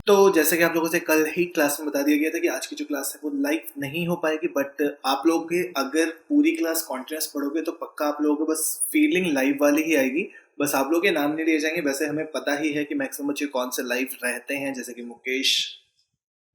तो जैसे कि आप लोगों से कल ही क्लास में बता दिया गया था कि आज की जो क्लास है वो लाइव नहीं हो पाएगी, बट आप लोग भी अगर पूरी क्लास कॉन्टिन्यूस पढ़ोगे तो पक्का आप लोगों को बस फीलिंग लाइव वाली ही आएगी। बस आप लोग के नाम नहीं लिए जाएंगे। वैसे हमें पता ही है कि मैक्सिमम बच्चे कौन से लाइव रहते हैं, जैसे कि मुकेश,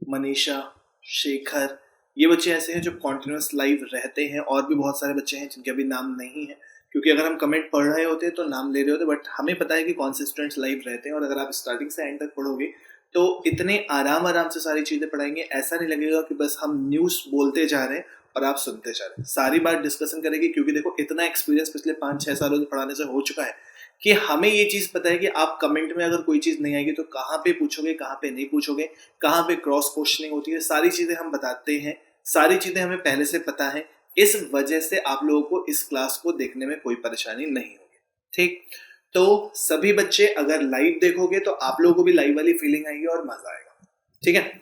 मनीषा, शेखर, ये बच्चे ऐसे हैं जो कॉन्टिन्यूस लाइव रहते हैं। और भी बहुत सारे बच्चे हैं जिनके अभी नाम नहीं है, क्योंकि अगर हम कमेंट पढ़ रहे होते तो नाम ले रहे होते, बट हमें पता है कि कौन से स्टूडेंट्स लाइव रहते हैं। और अगर आप स्टार्टिंग से एंड तक पढ़ोगे तो इतने आराम से सारी चीजें पढ़ाएंगे, ऐसा नहीं लगेगा कि बस हम न्यूज बोलते जा रहे हैं और आप सुनते जा रहे हैं। सारी बात डिस्कशन करेंगे, क्योंकि देखो इतना एक्सपीरियंस पिछले 5-6 सालों से पढ़ाने से हो चुका है कि हमें ये चीज पता है कि आप कमेंट में अगर कोई चीज नहीं आएगी तो कहाँ पे पूछोगे, कहाँ पे नहीं पूछोगे, कहाँ पे क्रॉस क्वेश्चनिंग होती है, सारी चीजें हम बताते हैं। सारी चीजें हमें पहले से पता है। इस वजह से आप लोगों को इस क्लास को देखने में कोई परेशानी नहीं होगी। ठीक, तो सभी बच्चे अगर लाइव देखोगे तो आप लोगों को भी लाइव वाली फीलिंग आएगी और मजा आएगा। ठीक है,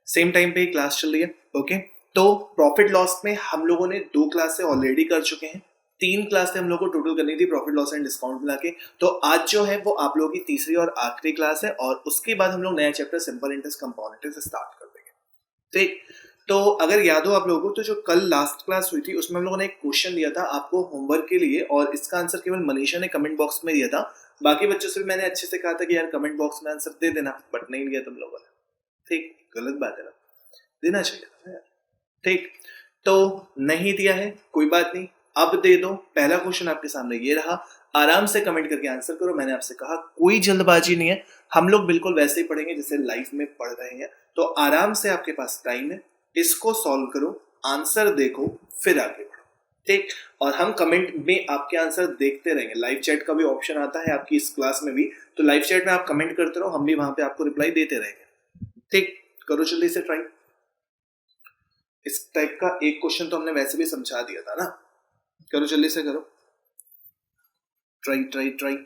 सेम टाइम पे ही क्लास चल रही है। ओके, तो प्रॉफिट लॉस में हम लोगों ने 2 क्लासें ऑलरेडी कर चुके हैं। 3 क्लासें हम लोग को टोटल करनी थी प्रॉफिट लॉस एंड डिस्काउंट मिला के। तो आज जो है वो आप लोगों की तीसरी और आखिरी क्लास है, और उसके बाद हम लोग नया chapter simple interest compound interest start कर देंगे। ठीक, तो अगर याद हो आप लोगों को तो जो कल लास्ट क्लास हुई थी उसमें हम लोगों ने एक क्वेश्चन दिया था आपको होमवर्क के लिए, और इसका आंसर केवल मनीषा ने कमेंट बॉक्स में दिया था। बाकी बच्चों से भी मैंने अच्छे से कहा था कि यार कमेंट बॉक्स में आंसर दे देना, बट नहीं दिया तुम लोगों ने। ठीक, गलत बात है ना, देना चाहिए था यार। ठीक, तो नहीं दिया है, कोई बात नहीं, अब दे दो। पहला क्वेश्चन आपके सामने ये रहा, आराम से कमेंट करके आंसर करो। मैंने आपसे कहा कोई जल्दबाजी नहीं है, हम लोग बिल्कुल वैसे ही पढ़ेंगे जैसे लाइव में पढ़ रहे हैं। तो आराम से आपके पास टाइम है, इसको सॉल्व करो, आंसर देखो, फिर आगे बढ़ो। ठीक, और हम कमेंट में आपके आंसर देखते रहेंगे। लाइव चैट का भी ऑप्शन आता है आपकी इस क्लास में भी, तो लाइव चैट में आप कमेंट करते रहो, हम भी वहां पे आपको रिप्लाई देते रहेंगे। ठीक, करो जल्दी से ट्राई। इस टाइप का एक क्वेश्चन तो हमने वैसे भी समझा दिया था ना, करो जल्दी से करो, ट्राई ट्राई ट्राई।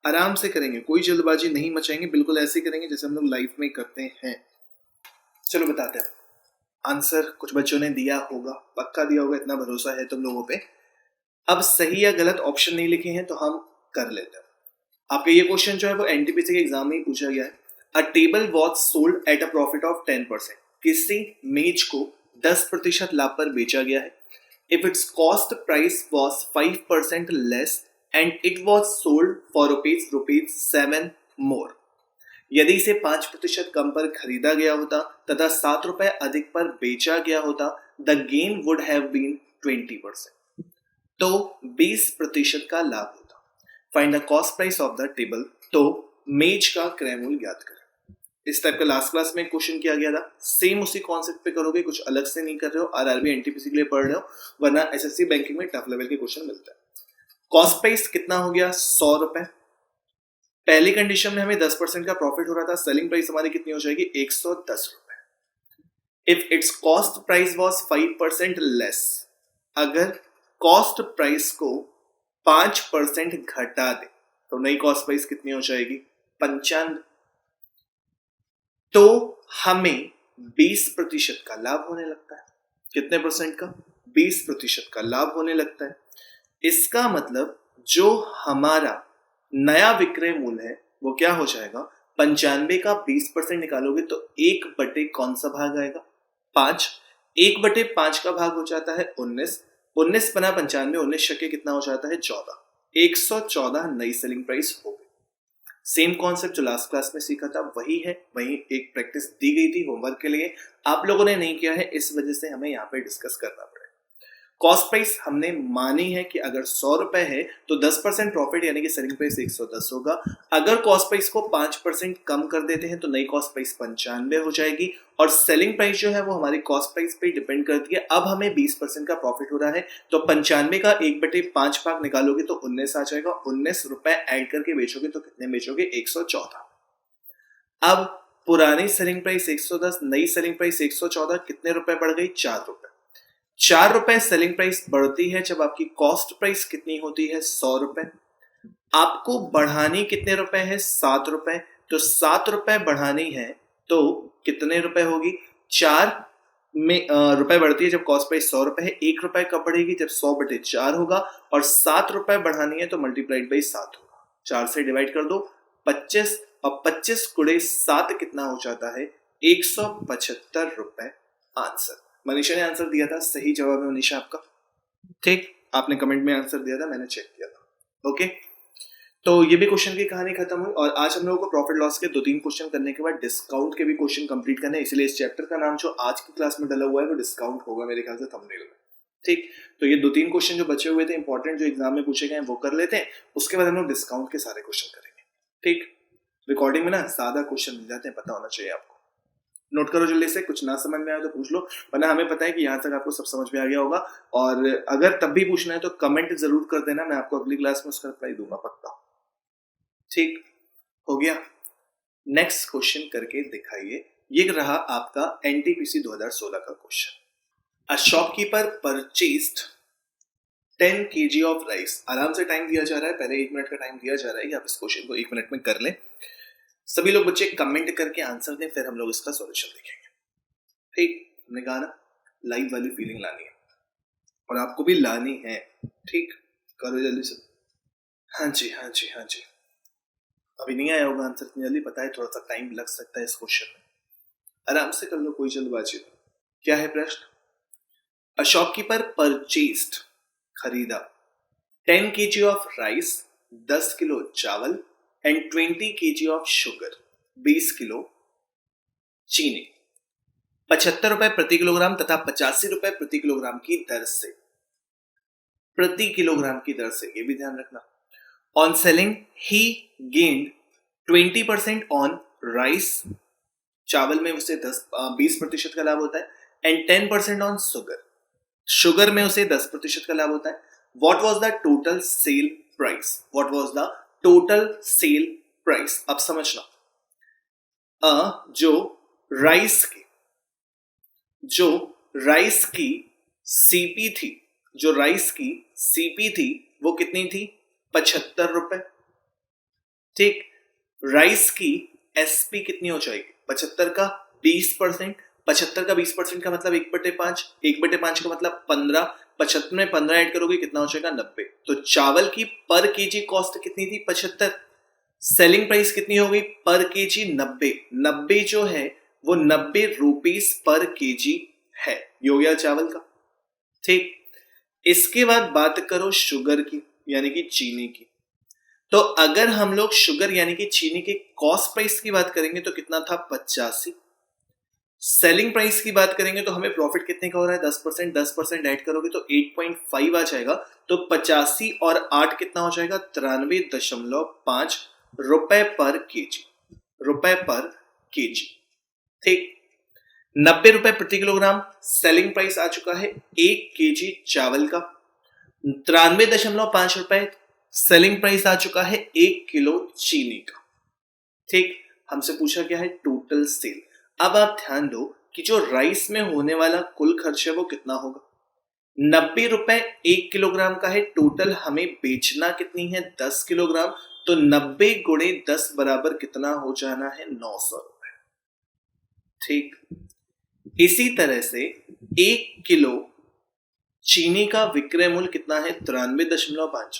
आराम से करेंगे, कोई जल्दबाजी नहीं मचाएंगे, बिल्कुल ऐसे करेंगे जैसे हम लोग लाइव में करते हैं। चलो बताते हैं। आंसर कुछ बच्चों ने दिया होगा, पक्का दिया होगा, इतना भरोसा है तुम लोगों पे। अब सही या गलत ऑप्शन नहीं लिखे हैं तो हम कर लेते हैं। आपका ये क्वेश्चन जो है वो एनटीपीसी के एग्जाम में ही पूछा गया है। अ table was sold at a profit of 10%। किसी मेज को 10% लाभ पर बेचा गया है। If it's cost price was 5% less and it was sold for rupees 7 मोर। यदि इसे 5% कम पर खरीदा गया होता तथा 7 रुपए अधिक पर बेचा गया होता, the gain would have been 20%। तो 20% का लाभ होता। Find the cost price of the table. तो मेज का क्रय मूल्य ज्ञात करें। इस टाइप का लास्ट क्लास में क्वेश्चन किया गया था, सेम उसी कॉन्सेप्ट पे करोगे, कुछ अलग से नहीं कर रहे हो। आरआरबी एनटीपीसी के लिए पढ़ रहे हो, वरना एसएससी बैंकिंग में टफ लेवल के क्वेश्चन मिलता है। कॉस्ट प्राइस कितना हो गया, 100 रुपए। पहली कंडीशन में हमें 10% का प्रॉफिट हो रहा था, सेलिंग प्राइस हमारी कितनी हो जाएगी, 110 रुपए। If it's cost price was 5% less, अगर कॉस्ट प्राइस को 5% घटा दे तो नई कॉस्ट प्राइस कितनी हो जाएगी, 95। तो हमें 20% का लाभ होने लगता है। कितने परसेंट का, 20% का लाभ होने लगता है। इसका मतलब जो हमारा नया विक्रय मूल्य है वो क्या हो जाएगा, 95 का 20% निकालोगे तो 1/, कौन सा भाग आएगा, 5। 1/5 का भाग हो जाता है 19। 19 बना 95, 19 शके कितना हो जाता है, 14। 114 नई सेलिंग प्राइस हो गई। सेम कॉन्सेप्ट जो लास्ट क्लास में सीखा था वही है, वही एक प्रैक्टिस दी गई थी होमवर्क के लिए, आप लोगों ने नहीं किया है, इस वजह से हमें यहाँ पे डिस्कस करना पड़ेगा। कॉस्ट प्राइस हमने मानी है कि अगर 100 रुपए है तो 10% प्रॉफिट यानी कि सेलिंग प्राइस 110 होगा। अगर कॉस्ट प्राइस को 5% कम कर देते हैं तो नई कॉस्ट प्राइस 95 हो जाएगी, और सेलिंग प्राइस जो है वो हमारी कॉस्ट प्राइस पे डिपेंड करती है। अब हमें 20% का प्रॉफिट हो रहा है, तो 95 का 1/5 भाग निकालोगे तो 19 आ जाएगा। 19 रुपए ऐड करके बेचोगे तो कितने बेचोगे, 114। अब पुरानी सेलिंग प्राइस 110, नई सेलिंग प्राइस 114, कितने रुपए बढ़ गई, 4 रुपए। 4 रुपए सेलिंग प्राइस बढ़ती है जब आपकी कॉस्ट प्राइस कितनी होती है, 100 रुपए। आपको बढ़ानी कितने रुपए है, 7 रुपए। तो 7 रुपए बढ़ानी है तो कितने रुपए होगी, 4 में रुपए बढ़ती है जब कॉस्ट प्राइस 100 रुपए है। 1 रुपए कब बढ़ेगी, जब 100/4 होगा, और 7 रुपए बढ़ानी है तो मल्टीप्लाइड बाई 7 होगा। 4 से डिवाइड कर दो, 25 और 25 गुणे 7 कितना हो जाता है? 175 रुपए आंसर। मनीषा ने आंसर दिया था, सही जवाब है मनीषा आपका। ठीक, आपने कमेंट में आंसर दिया था, मैंने चेक किया था। ओके, तो ये भी क्वेश्चन की कहानी खत्म हुई। और आज हम लोगों को प्रॉफिट लॉस के 2-3 क्वेश्चन करने के बाद डिस्काउंट के भी क्वेश्चन कंप्लीट करने हैं, इसलिए इस चैप्टर का नाम जो आज की क्लास में डला हुआ है वो डिस्काउंट होगा मेरे ख्याल से थंबनेल में। ठीक, तो ये 2-3 क्वेश्चन जो बचे हुए थे इंपॉर्टेंट, जो एग्जाम में पूछे गए वो कर लेते हैं, उसके बाद हम लोग डिस्काउंट के सारे क्वेश्चन करेंगे। ठीक, रिकॉर्डिंग में ना ज्यादा क्वेश्चन मिल जाते हैं, पता होना चाहिए आपको। नोट करो जल्दी से, कुछ ना समझ में आए तो पूछ लो, वरना हमें पता है कि यहाँ तक आपको सब समझ में आ गया होगा। और अगर तब भी पूछना है तो कमेंट जरूर कर देना, मैं आपको अगली क्लास में उसका रिप्लाई दूंगा पक्का। ठीक, हो गया। नेक्स्ट क्वेश्चन करके दिखाइए। ये रहा आपका एनटीपीसी 2016 का question. A shopkeeper purchased 10 kg of rice. आराम से टाइम दिया जा रहा है, पहले 1 मिनट का टाइम दिया जा रहा है कि आप इस क्वेश्चन को 1 मिनट में कर लें। सभी लोग बच्चे कमेंट करके आंसर दें, फिर हम लोग इसका सॉल्यूशन देखेंगे। ठीक, हमने कहा ना लाइव वाली फीलिंग लानी है, और आपको भी लानी है। ठीक, करो जल्दी से। हाँ जी हाँ जी हाँ जी, अभी नहीं आया होगा आंसर इतनी जल्दी, पता है थोड़ा सा टाइम लग सकता है इस क्वेश्चन में, आराम से कर लो, कोई जल्दबाजी नहीं। क्या है प्रश्न? अ शॉपकीपर परचेस्ड, खरीदा 10 kg ऑफ राइस, 10 किलो चावल and 20 kg of sugar, 20 kilo चीनी, 75 रुपए प्रति किलोग्राम तथा 85 रुपए प्रति किलोग्राम की दर से, प्रति किलोग्राम की दर से, ये भी ध्यान रखना। On selling he gained 20% on rice, चावल में उसे 20% का लाभ होता है, एंड 10% ऑन शुगर, शुगर में उसे 10% का लाभ होता है। What was the total sale price? What was the total sale price? अब समझना, जो राइस की सीपी थी, जो राइस की सीपी थी वो कितनी थी? 75 रुपए। ठीक, राइस की एसपी कितनी हो जाएगी? 75 का 20%, 75 का 20% का मतलब 1/5, 1/5 का मतलब 15, 75 में 15 ऐड करोगे कितना हो जाएगा? 90। तो चावल की पर केजी कॉस्ट कितनी थी? 75। सेलिंग प्राइस कितनी हो गई पर केजी? 90। 90 जो है वो 90 रुपीस पर केजी है, ये हो गया चावल का। ठीक, इसके बाद बात करो शुगर की, यानी कि चीनी की। तो अगर हम लोग शुगर यानी कि चीनी के कॉस्ट प्राइस की बात करेंगे तो कितना था? 85। सेलिंग प्राइस की बात करेंगे तो हमें प्रॉफिट कितने का हो रहा है? 10%, 10% ऐड करोगे तो 8.5 आ जाएगा। तो 85 और 8 कितना हो जाएगा? 93.5 रुपए पर केजी, रुपए पर केजी। ठीक, 90 रुपए प्रति किलोग्राम सेलिंग प्राइस आ चुका है 1 केजी चावल का, 93.5 रुपए सेलिंग प्राइस आ चुका है 1 किलो चीनी का। ठीक, हमसे पूछा गया है टोटल सेल। अब आप ध्यान दो कि जो राइस में होने वाला कुल खर्च है वो कितना होगा? 90 रुपए 1 किलोग्राम का है, टोटल हमें बेचना कितनी है? 10 किलोग्राम। तो 90 गुणे 10 बराबर कितना हो जाना है? 900 रुपए। ठीक, इसी तरह से 1 किलो चीनी का विक्रय मूल्य कितना है? 93.5।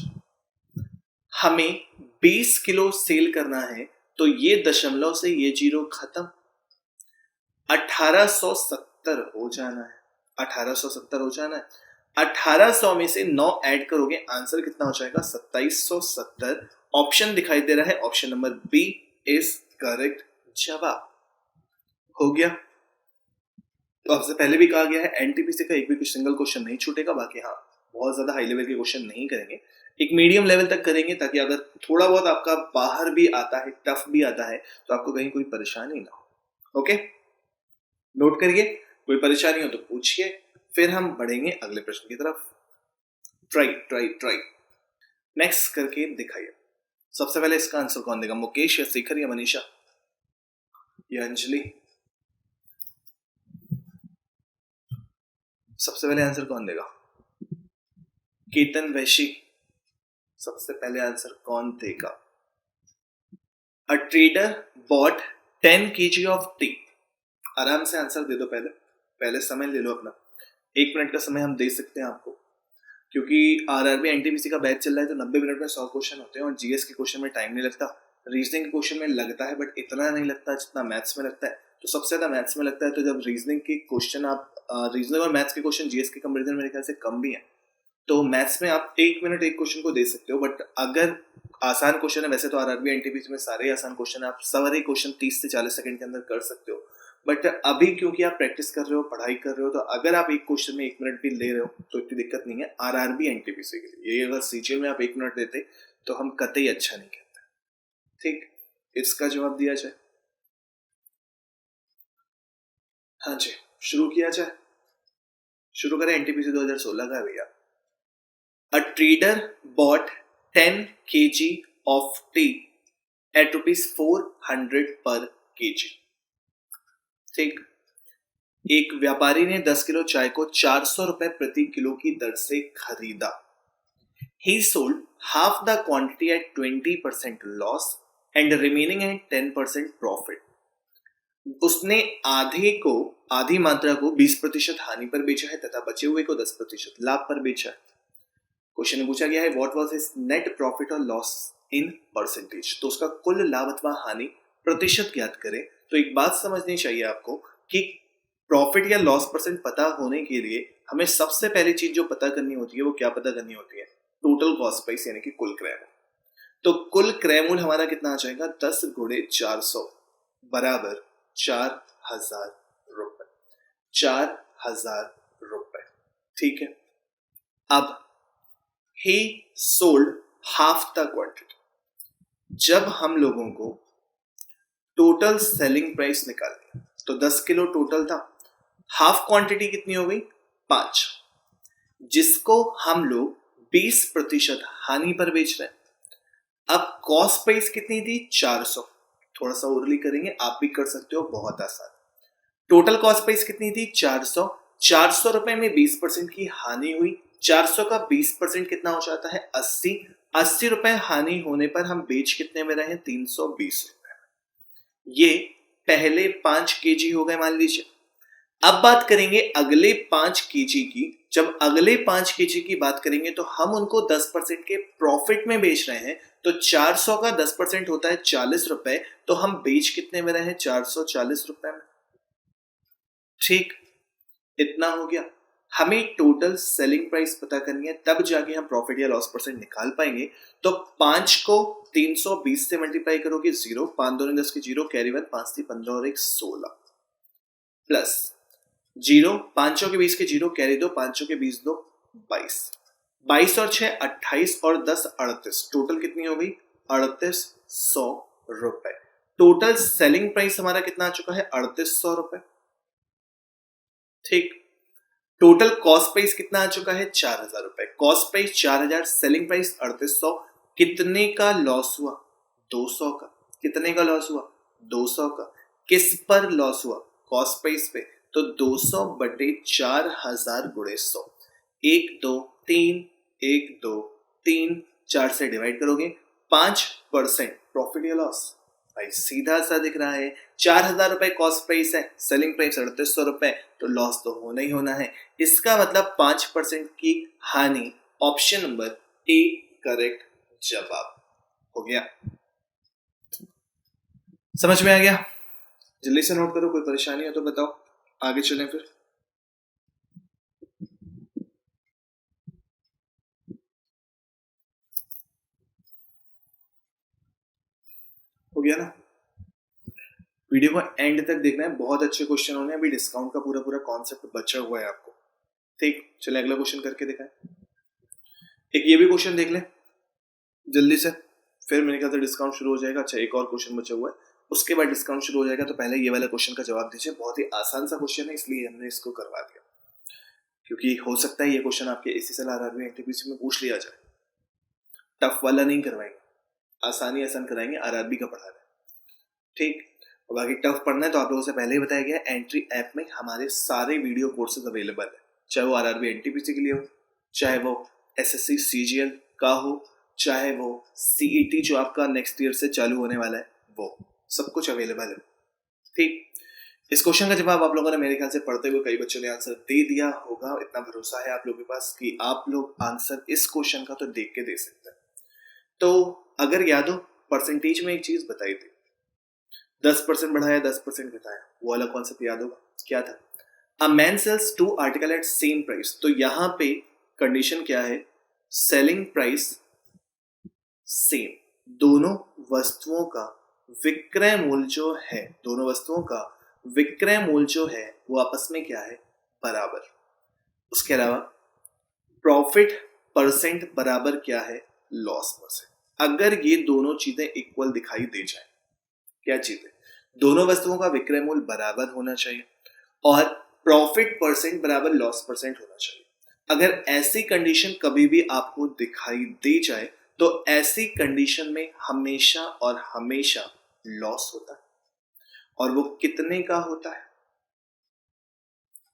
हमें 20 किलो सेल करना है, तो ये दशमलव से ये जीरो खत्म, 1870 हो जाना है, 1870 हो जाना है। 1800 में से 9 ऐड करोगे, आंसर कितना हो जाएगा? 2770। ऑप्शन दिखाई दे रहा है, option number B is correct जवाब। हो गया। तो आपसे पहले भी कहा गया है एनटीपीसी का एक भी सिंगल क्वेश्चन नहीं छूटेगा। बाकी हाँ, बहुत ज्यादा हाई लेवल के क्वेश्चन नहीं करेंगे, एक मीडियम लेवल तक करेंगे, ताकि अगर थोड़ा बहुत आपका बाहर भी आता है, टफ भी आता है, तो आपको कहीं कोई परेशानी ना हो। ओके, नोट करिए, कोई परेशानी हो तो पूछिए, फिर हम बढ़ेंगे अगले प्रश्न की तरफ। ट्राई ट्राई ट्राई, नेक्स्ट करके दिखाइए। सबसे पहले इसका आंसर कौन देगा? मुकेश या शेखर या मनीषा या अंजलि? सबसे पहले आंसर कौन देगा? केतन वैशी, सबसे पहले आंसर कौन देगा? A trader bought 10 kg of tea. आराम से आंसर दे दो, पहले समय ले लो अपना, 1 मिनट का समय हम दे सकते हैं आपको, क्योंकि आरआरबी एनटीपीसी का बैच चल रहा है, तो 90 मिनट में 100 क्वेश्चन होते हैं, और जीएस के क्वेश्चन में टाइम नहीं लगता। रीजनिंग के क्वेश्चन में लगता है, बट इतना नहीं लगता जितना मैथ्स में लगता है। तो सबसे ज्यादा मैथ्स में लगता है। तो जब रीजनिंग के क्वेश्चन आप रीजनिंग और मैथ्स के क्वेश्चन जीएस के कंपेरिजन मेरे ख्याल से कम भी है, तो मैथ्स में आप 1 मिनट एक क्वेश्चन को दे सकते हो। बट अगर आसान क्वेश्चन है, वैसे तो आरआरबी एनटीपीसी में सारे आसान क्वेश्चन है, आप सारे क्वेश्चन 30 से 40 सेकंड के अंदर कर सकते हो। बट अभी क्योंकि आप प्रैक्टिस कर रहे हो, पढ़ाई कर रहे हो, तो अगर आप एक क्वेश्चन में 1 मिनट भी ले रहे हो तो इतनी दिक्कत नहीं है आरआरबी एनटीपीसी के लिए। ये अगर सीजीएल में आप 1 मिनट देते तो हम कतई अच्छा नहीं कहते। ठीक, इसका जवाब दिया जाए। हाँ जी, शुरू किया जाए। शुरू करें एनटीपीसी 2016 का भैया। A trader bought 10 kg of tea at rupees 400 per kg. ठीक, एक व्यापारी ने 10 किलो चाय को 400 रुपए प्रति किलो की दर से खरीदा। He sold half the quantity at 20% loss and remaining at 10% profit. उसने आधी मात्रा को 20% हानि पर बेचा है तथा बचे हुए को 10% लाभ पर बेचा है। क्वेश्चन में पूछा गया है what was his net profit और लॉस इन परसेंटेज। तो उसका कुल लाभ अथवा हानि प्रतिशत ज्ञात करें। तो एक बात समझनी चाहिए आपको कि प्रॉफिट या लॉस परसेंट पता होने के लिए हमें सबसे पहली चीज जो पता करनी होती है वो क्या पता करनी होती है, टोटल कॉस्ट प्राइस यानी कि कुल क्रय मूल्य। तो कुल क्रय मूल्य हमारा कितना आ जाएगा, 10 गुणे 400 बराबर 4000 रुपए। 4000 रुपए, ठीक है। अब he sold half the quantity। जब हम लोगों को टोटल सेलिंग प्राइस निकालनी, तो 10 किलो टोटल था, हाफ क्वांटिटी कितनी हो गई, 5, जिसको हम लोग 20% हानि पर बेच रहे हैं। अब कॉस्ट प्राइस कितनी थी, 400। थोड़ा सा ओरली करेंगे, आप भी कर सकते हो, बहुत आसान। टोटल कॉस्ट प्राइस कितनी थी, 400। 400 रुपए में 20% की हानि हुई। 400 का 20% कितना हो जाता है, 80। 80 रुपए हानि होने पर हम बेच कितने में रहे, 320 रुपए। ये पहले 5 केजी हो गए मान लीजिए। अब बात करेंगे अगले 5 केजी की। जब अगले 5 केजी की बात करेंगे तो हम उनको 10% के प्रॉफिट में बेच रहे हैं। तो 400 का 10% होता है 40 रुपए। तो हम बेच कितने में रहे, 440 रुपए में। ठीक, इतना हो गया। हमें टोटल सेलिंग प्राइस पता करनी है, तब जाके हम प्रॉफिट या लॉस परसेंट निकाल पाएंगे। तो 5 को 320 से मल्टीप्लाई करोगे 0, 5 2 10 की 0, कैरी 1, 5 3 15 और 1 16, प्लस 0, 5 के 20 के 0, कैरी 2, 5 के 20 2 22, 22 और 6 28 और 10 38, टोटल कितनी हो गई, 3800 रुपए। टोटल सेलिंग प्राइस हमारा कितना आ चुका है, 3800 रुपए। ठीक, टोटल कॉस्ट प्राइस कितना आ चुका है, 4000 रुपए। Cost price 4000, selling price 3800। कितने का लॉस हुआ, 200 का। कितने का लॉस हुआ, 200 का। किस पर लॉस हुआ, कॉस्ट प्राइस पे। तो 200 बटे 4000 गुणे 100, 1 2 3, 1 2 3, 4 से डिवाइड करोगे, 5% प्रॉफिट या लॉस। भाई सीधा सा दिख रहा है, 4000 रुपए कॉस्ट प्राइस है, सेलिंग प्राइस 3800 रुपए, तो लॉस तो होना ही होना है। इसका मतलब 5% की हानि। ऑप्शन नंबर ए करेक्ट जवाब हो गया। समझ में आ गया, जल्दी से नोट करो, कोई परेशानी हो तो बताओ, आगे चलें फिर। हो गया ना, वीडियो को एंड तक देखना है, बहुत अच्छे क्वेश्चन होने हैं। अभी डिस्काउंट का पूरा पूरा कॉन्सेप्ट बचा हुआ है आपको। ठीक, चले अगला क्वेश्चन करके दिखाएं। एक ये भी क्वेश्चन देख लें जल्दी से, फिर मेरे ख्याल से डिस्काउंट शुरू हो जाएगा। अच्छा, एक और क्वेश्चन बचा हुआ है, उसके बाद डिस्काउंट शुरू हो जाएगा। तो पहले ये वाला क्वेश्चन का जवाब दीजिए, बहुत ही आसान सा क्वेश्चन है, इसलिए हमने इसको करवा दिया, क्योंकि हो सकता है ये क्वेश्चन आपके एसएसएल आरआरबी एनटीपीसी में पूछ लिया जाए। टफ वाला नहीं करवाएंगे, आसानी आसान कराएंगे, आरआरबी का पढ़ा रहे हैं। ठीक, और बाकी टफ पढ़ना है तो आप लोगों से पहले ही बताया गया, एंट्री ऐप में हमारे सारे वीडियो कोर्सेज अवेलेबल है, चाहे वो आरआरबी एनटीपीसी के लिए हो, चाहे वो एसएससी सीजीएल का हो, चाहे वो सीईटी जो आपका नेक्स्ट ईयर से चालू होने वाला है, वो सब कुछ अवेलेबल है। ठीक, इस क्वेश्चन का जवाब आप लोगों ने मेरे ख्याल से पढ़ते हुए कई बच्चों ने आंसर दे दिया होगा। इतना भरोसा है आप लोगों के पास कि आप लोग आंसर इस क्वेश्चन का तो देख के दे सकते हैं। तो अगर याद हो परसेंटेज में एक चीज बताई थी, 10% बढ़ाया 10% घटाया, वो वाला कॉन्सेप्ट याद होगा क्या था? A man sells two article at same price, तो यहां पे कंडीशन क्या है? सेलिंग प्राइस सेम, दोनों वस्तुओं का विक्रय मूल्य जो है, दोनों वस्तुओं का विक्रय मूल्य जो है वो आपस में क्या है? बराबर। उसके अलावा प्रॉफिट परसेंट बराबर क्या है? Loss percent. अगर ये दोनों चीजें इक्वल दिखाई दे जाए, क्या चीजें? दोनों वस्तुओं का विक्रय मूल्य बराबर होना चाहिए और प्रॉफिट परसेंट बराबर लॉस परसेंट होना चाहिए। अगर ऐसी कंडीशन कभी भी आपको दिखाई दे जाए तो ऐसी कंडीशन में हमेशा और हमेशा लॉस होता है। और वो कितने का होता है?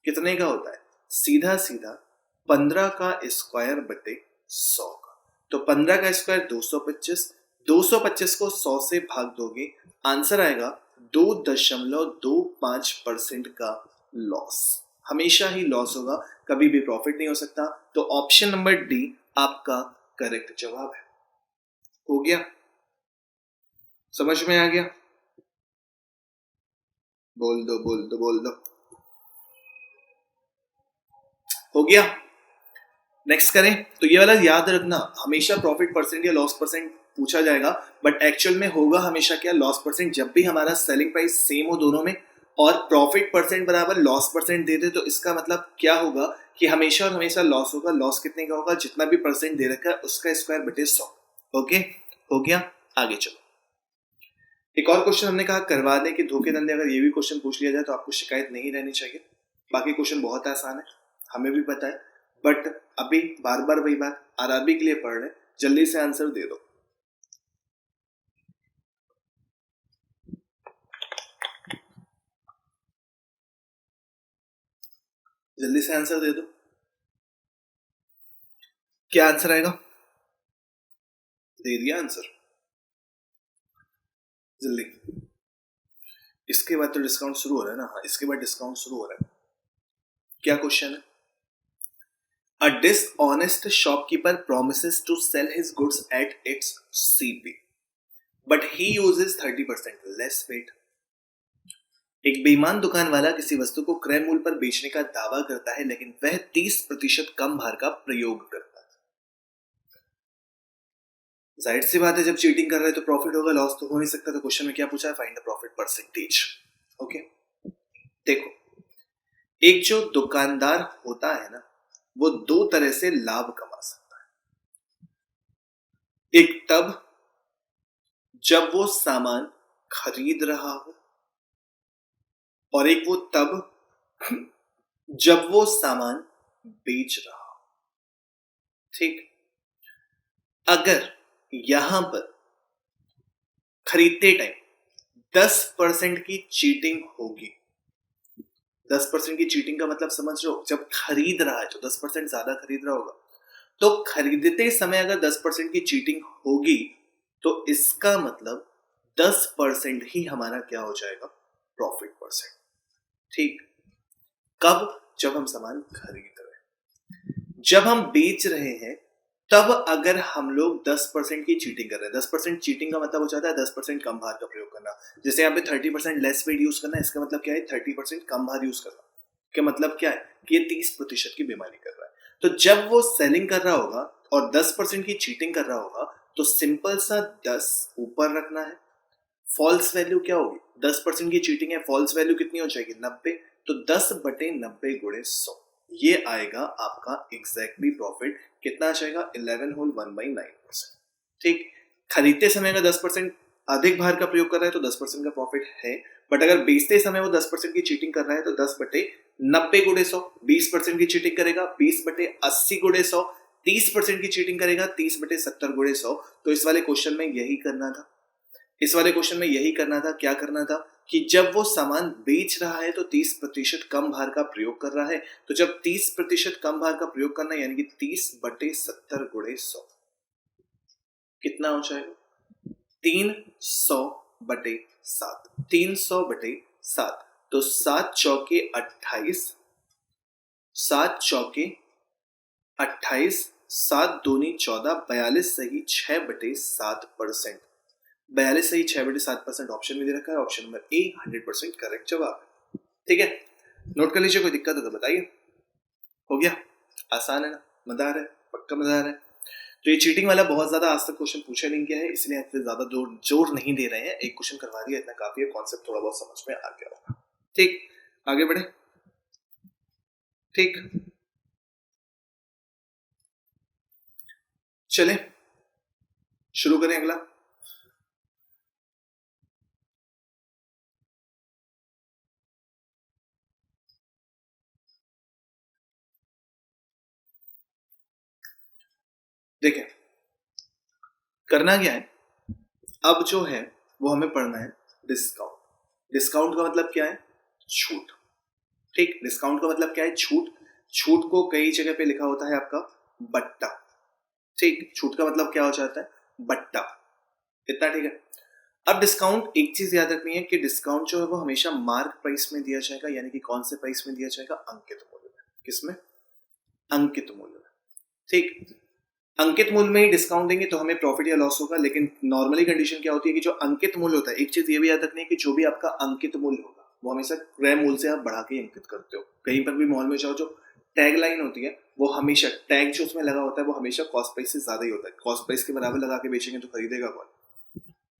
कितने का होता है? सीधा सीधा 15 का स्क्वायर बटे 100 का। तो 15 का स्क्वायर 225, 225 को 100 से भाग दोगे, आंसर आएगा 2.25% का लॉस। हमेशा ही लॉस होगा, कभी भी प्रॉफिट नहीं हो सकता। तो ऑप्शन नंबर डी आपका करेक्ट जवाब है। हो गया? समझ में आ गया? बोल दो बोल दो बोल दो। हो गया? नेक्स्ट करें। तो ये वाला याद रखना, हमेशा प्रॉफिट परसेंट या लॉस परसेंट पूछा जाएगा, बट एक्चुअल में होगा हमेशा क्या? Loss percent. जब भी हमारा सेलिंग प्राइस सेम हो दोनों में और प्रॉफिट परसेंट बराबर लॉस परसेंट दे दे, तो इसका मतलब क्या होगा कि हमेशा और हमेशा लॉस होगा। लॉस कितने का होगा? जितना भी परसेंट दे रखा है उसका स्क्वायर बटे 100। ओके, हो गया? आगे चलो। एक और क्वेश्चन हमने कहा करवा दें कि धोखे-धंधे, अगर ये भी क्वेश्चन पूछ लिया जाए तो आपको शिकायत नहीं रहनी चाहिए। बाकी क्वेश्चन बहुत आसान है, हमें भी पता है, बट अभी बार बार वही बात, आरआरबी के लिए पढ़ रहे हैं, जल्दी से आंसर दे दो। जल्दी से आंसर दे दो। क्या आंसर आएगा? दे दिया आंसर? जल्दी। इसके बाद तो डिस्काउंट शुरू हो रहा है ना? हाँ, इसके बाद डिस्काउंट शुरू हो रहा है। क्या क्वेश्चन है? A dishonest shopkeeper promises to sell his goods at its CP, but he uses 30% less weight. एक बेईमान दुकान वाला किसी वस्तु को क्रय मूल्य पर बेचने का दावा करता है, लेकिन वह 30% कम भार का प्रयोग करता है। जाहिर सी बात है, जब चीटिंग कर रहे हैं तो प्रॉफिट होगा, लॉस तो हो नहीं सकता। तो क्वेश्चन में क्या पूछा है? Find the profit percentage. Okay, देखो, एक जो दुकानदार होता है ना, वो दो तरह से लाभ कमा सकता है। एक तब जब वो सामान खरीद रहा हो, और एक वो तब जब वो सामान बेच रहा हो। ठीक, अगर यहां पर खरीदते टाइम 10% की चीटिंग होगी, 10% की चीटिंग का मतलब समझ रहे हो? जब खरीद रहा है तो 10% ज्यादा खरीद रहा होगा, तो खरीदते समय अगर 10% की चीटिंग होगी तो इसका मतलब 10% ही हमारा क्या हो जाएगा? Profit percent. ठीक, कब? जब हम सामान खरीद रहे हैं। जब हम बेच रहे हैं तब अगर हम लोग 10% की चीटिंग कर रहे हैं, 10% चीटिंग का मतलब हो जाता है 10% कम भार का प्रयोग करना। जैसे यहाँ पे 30% लेस वेट यूज करना है, इसका मतलब क्या है? 30% कम भार यूज करना। क्या मतलब क्या है? कि ये 30% की बेईमानी कर रहा है। तो जब वो सेलिंग कर रहा होगा और 10% की चीटिंग कर रहा होगा, तो सिंपल सा 10 ऊपर रखना है। फॉल्स वैल्यू क्या होगी? 10% की चीटिंग है, फॉल्स वैल्यू कितनी हो जाएगी? 90। तो 10/90 गुणे 100, ये आएगा आपका एग्जैक्टली प्रॉफिट। कितना आ जाएगा? 11 होल 1/9%। ठीक, खरीदते समय अगर 10% अधिक भार का प्रयोग कर रहा है तो 10% का प्रॉफिट है, बट अगर बेचते समय वो 10% की चीटिंग कर रहा है तो 10/90 गुणे 100, 20% की चीटिंग करेगा 20/80 गुणे 100, 30% की चीटिंग करेगा 30/70 गुणे 100। तो इस वाले क्वेश्चन में यही करना था, इस वाले क्वेश्चन में यही करना था। क्या करना था कि जब वो सामान बेच रहा है तो 30% कम भार का प्रयोग कर रहा है। तो जब 30% कम भार का प्रयोग करना, यानी कि 30/70 गुणे 100, कितना हो जाएगा? 300/7, 300/7। तो 7 चौके 28, 7 चौके 28, 7 दूनी 14, 42 सही 6/7%। 42 सही 6/7% ऑप्शन में दे रखा है। ऑप्शन नंबर ए 100% करेक्ट जवाब है। ठीक है, नोट कर लीजिए, कोई दिक्कत हो तो बताइए। हो गया, आसान है ना, मजा आ रहा है, पक्का मजा आ रहा है। तो ये चीटिंग वाला बहुत ज्यादा आज तक क्वेश्चन पूछा नहीं गया है, इसलिए आप ज्यादा जोर नहीं दे रहे हैं। एक क्वेश्चन करवा दिया, इतना काफी है, कॉन्सेप्ट थोड़ा बहुत समझ में आ गया होगा। ठीक, आगे बढ़े। ठीक, चले शुरू करें अगला। देखिए करना क्या है, अब जो है वो हमें पढ़ना है डिस्काउंट। डिस्काउंट का मतलब क्या है? छूट। ठीक, डिस्काउंट का मतलब क्या है? छूट। छूट को कई जगह पे लिखा होता है आपका बट्टा। ठीक, छूट का मतलब क्या हो जाता है? बट्टा। इतना ठीक है। अब डिस्काउंट, एक चीज याद रखनी है कि डिस्काउंट जो है वो हमेशा मार्क प्राइस में दिया जाएगा, यानी कि कौन से प्राइस में दिया जाएगा? अंकित मूल्य में। किसमें? अंकित मूल्य में। ठीक, अंकित मूल्य में ही डिस्काउंट देंगे तो हमें प्रॉफिट या लॉस होगा, लेकिन नॉर्मली कंडीशन क्या होती है कि जो अंकित मूल्य होता है, एक चीज ये भी याद रखनी है कि जो भी आपका अंकित मूल्य होगा वो हमेशा क्रय मूल्य से आप बढ़ा के अंकित करते हो। कहीं पर भी मॉल में जाओ, जो टैग लाइन होती है वो हमेशा, टैग जो उसमें लगा होता है वो हमेशा कॉस्ट प्राइस से ज्यादा ही होता है। कॉस्ट प्राइस के बराबर लगा के बेचेंगे तो खरीदेगा कौन?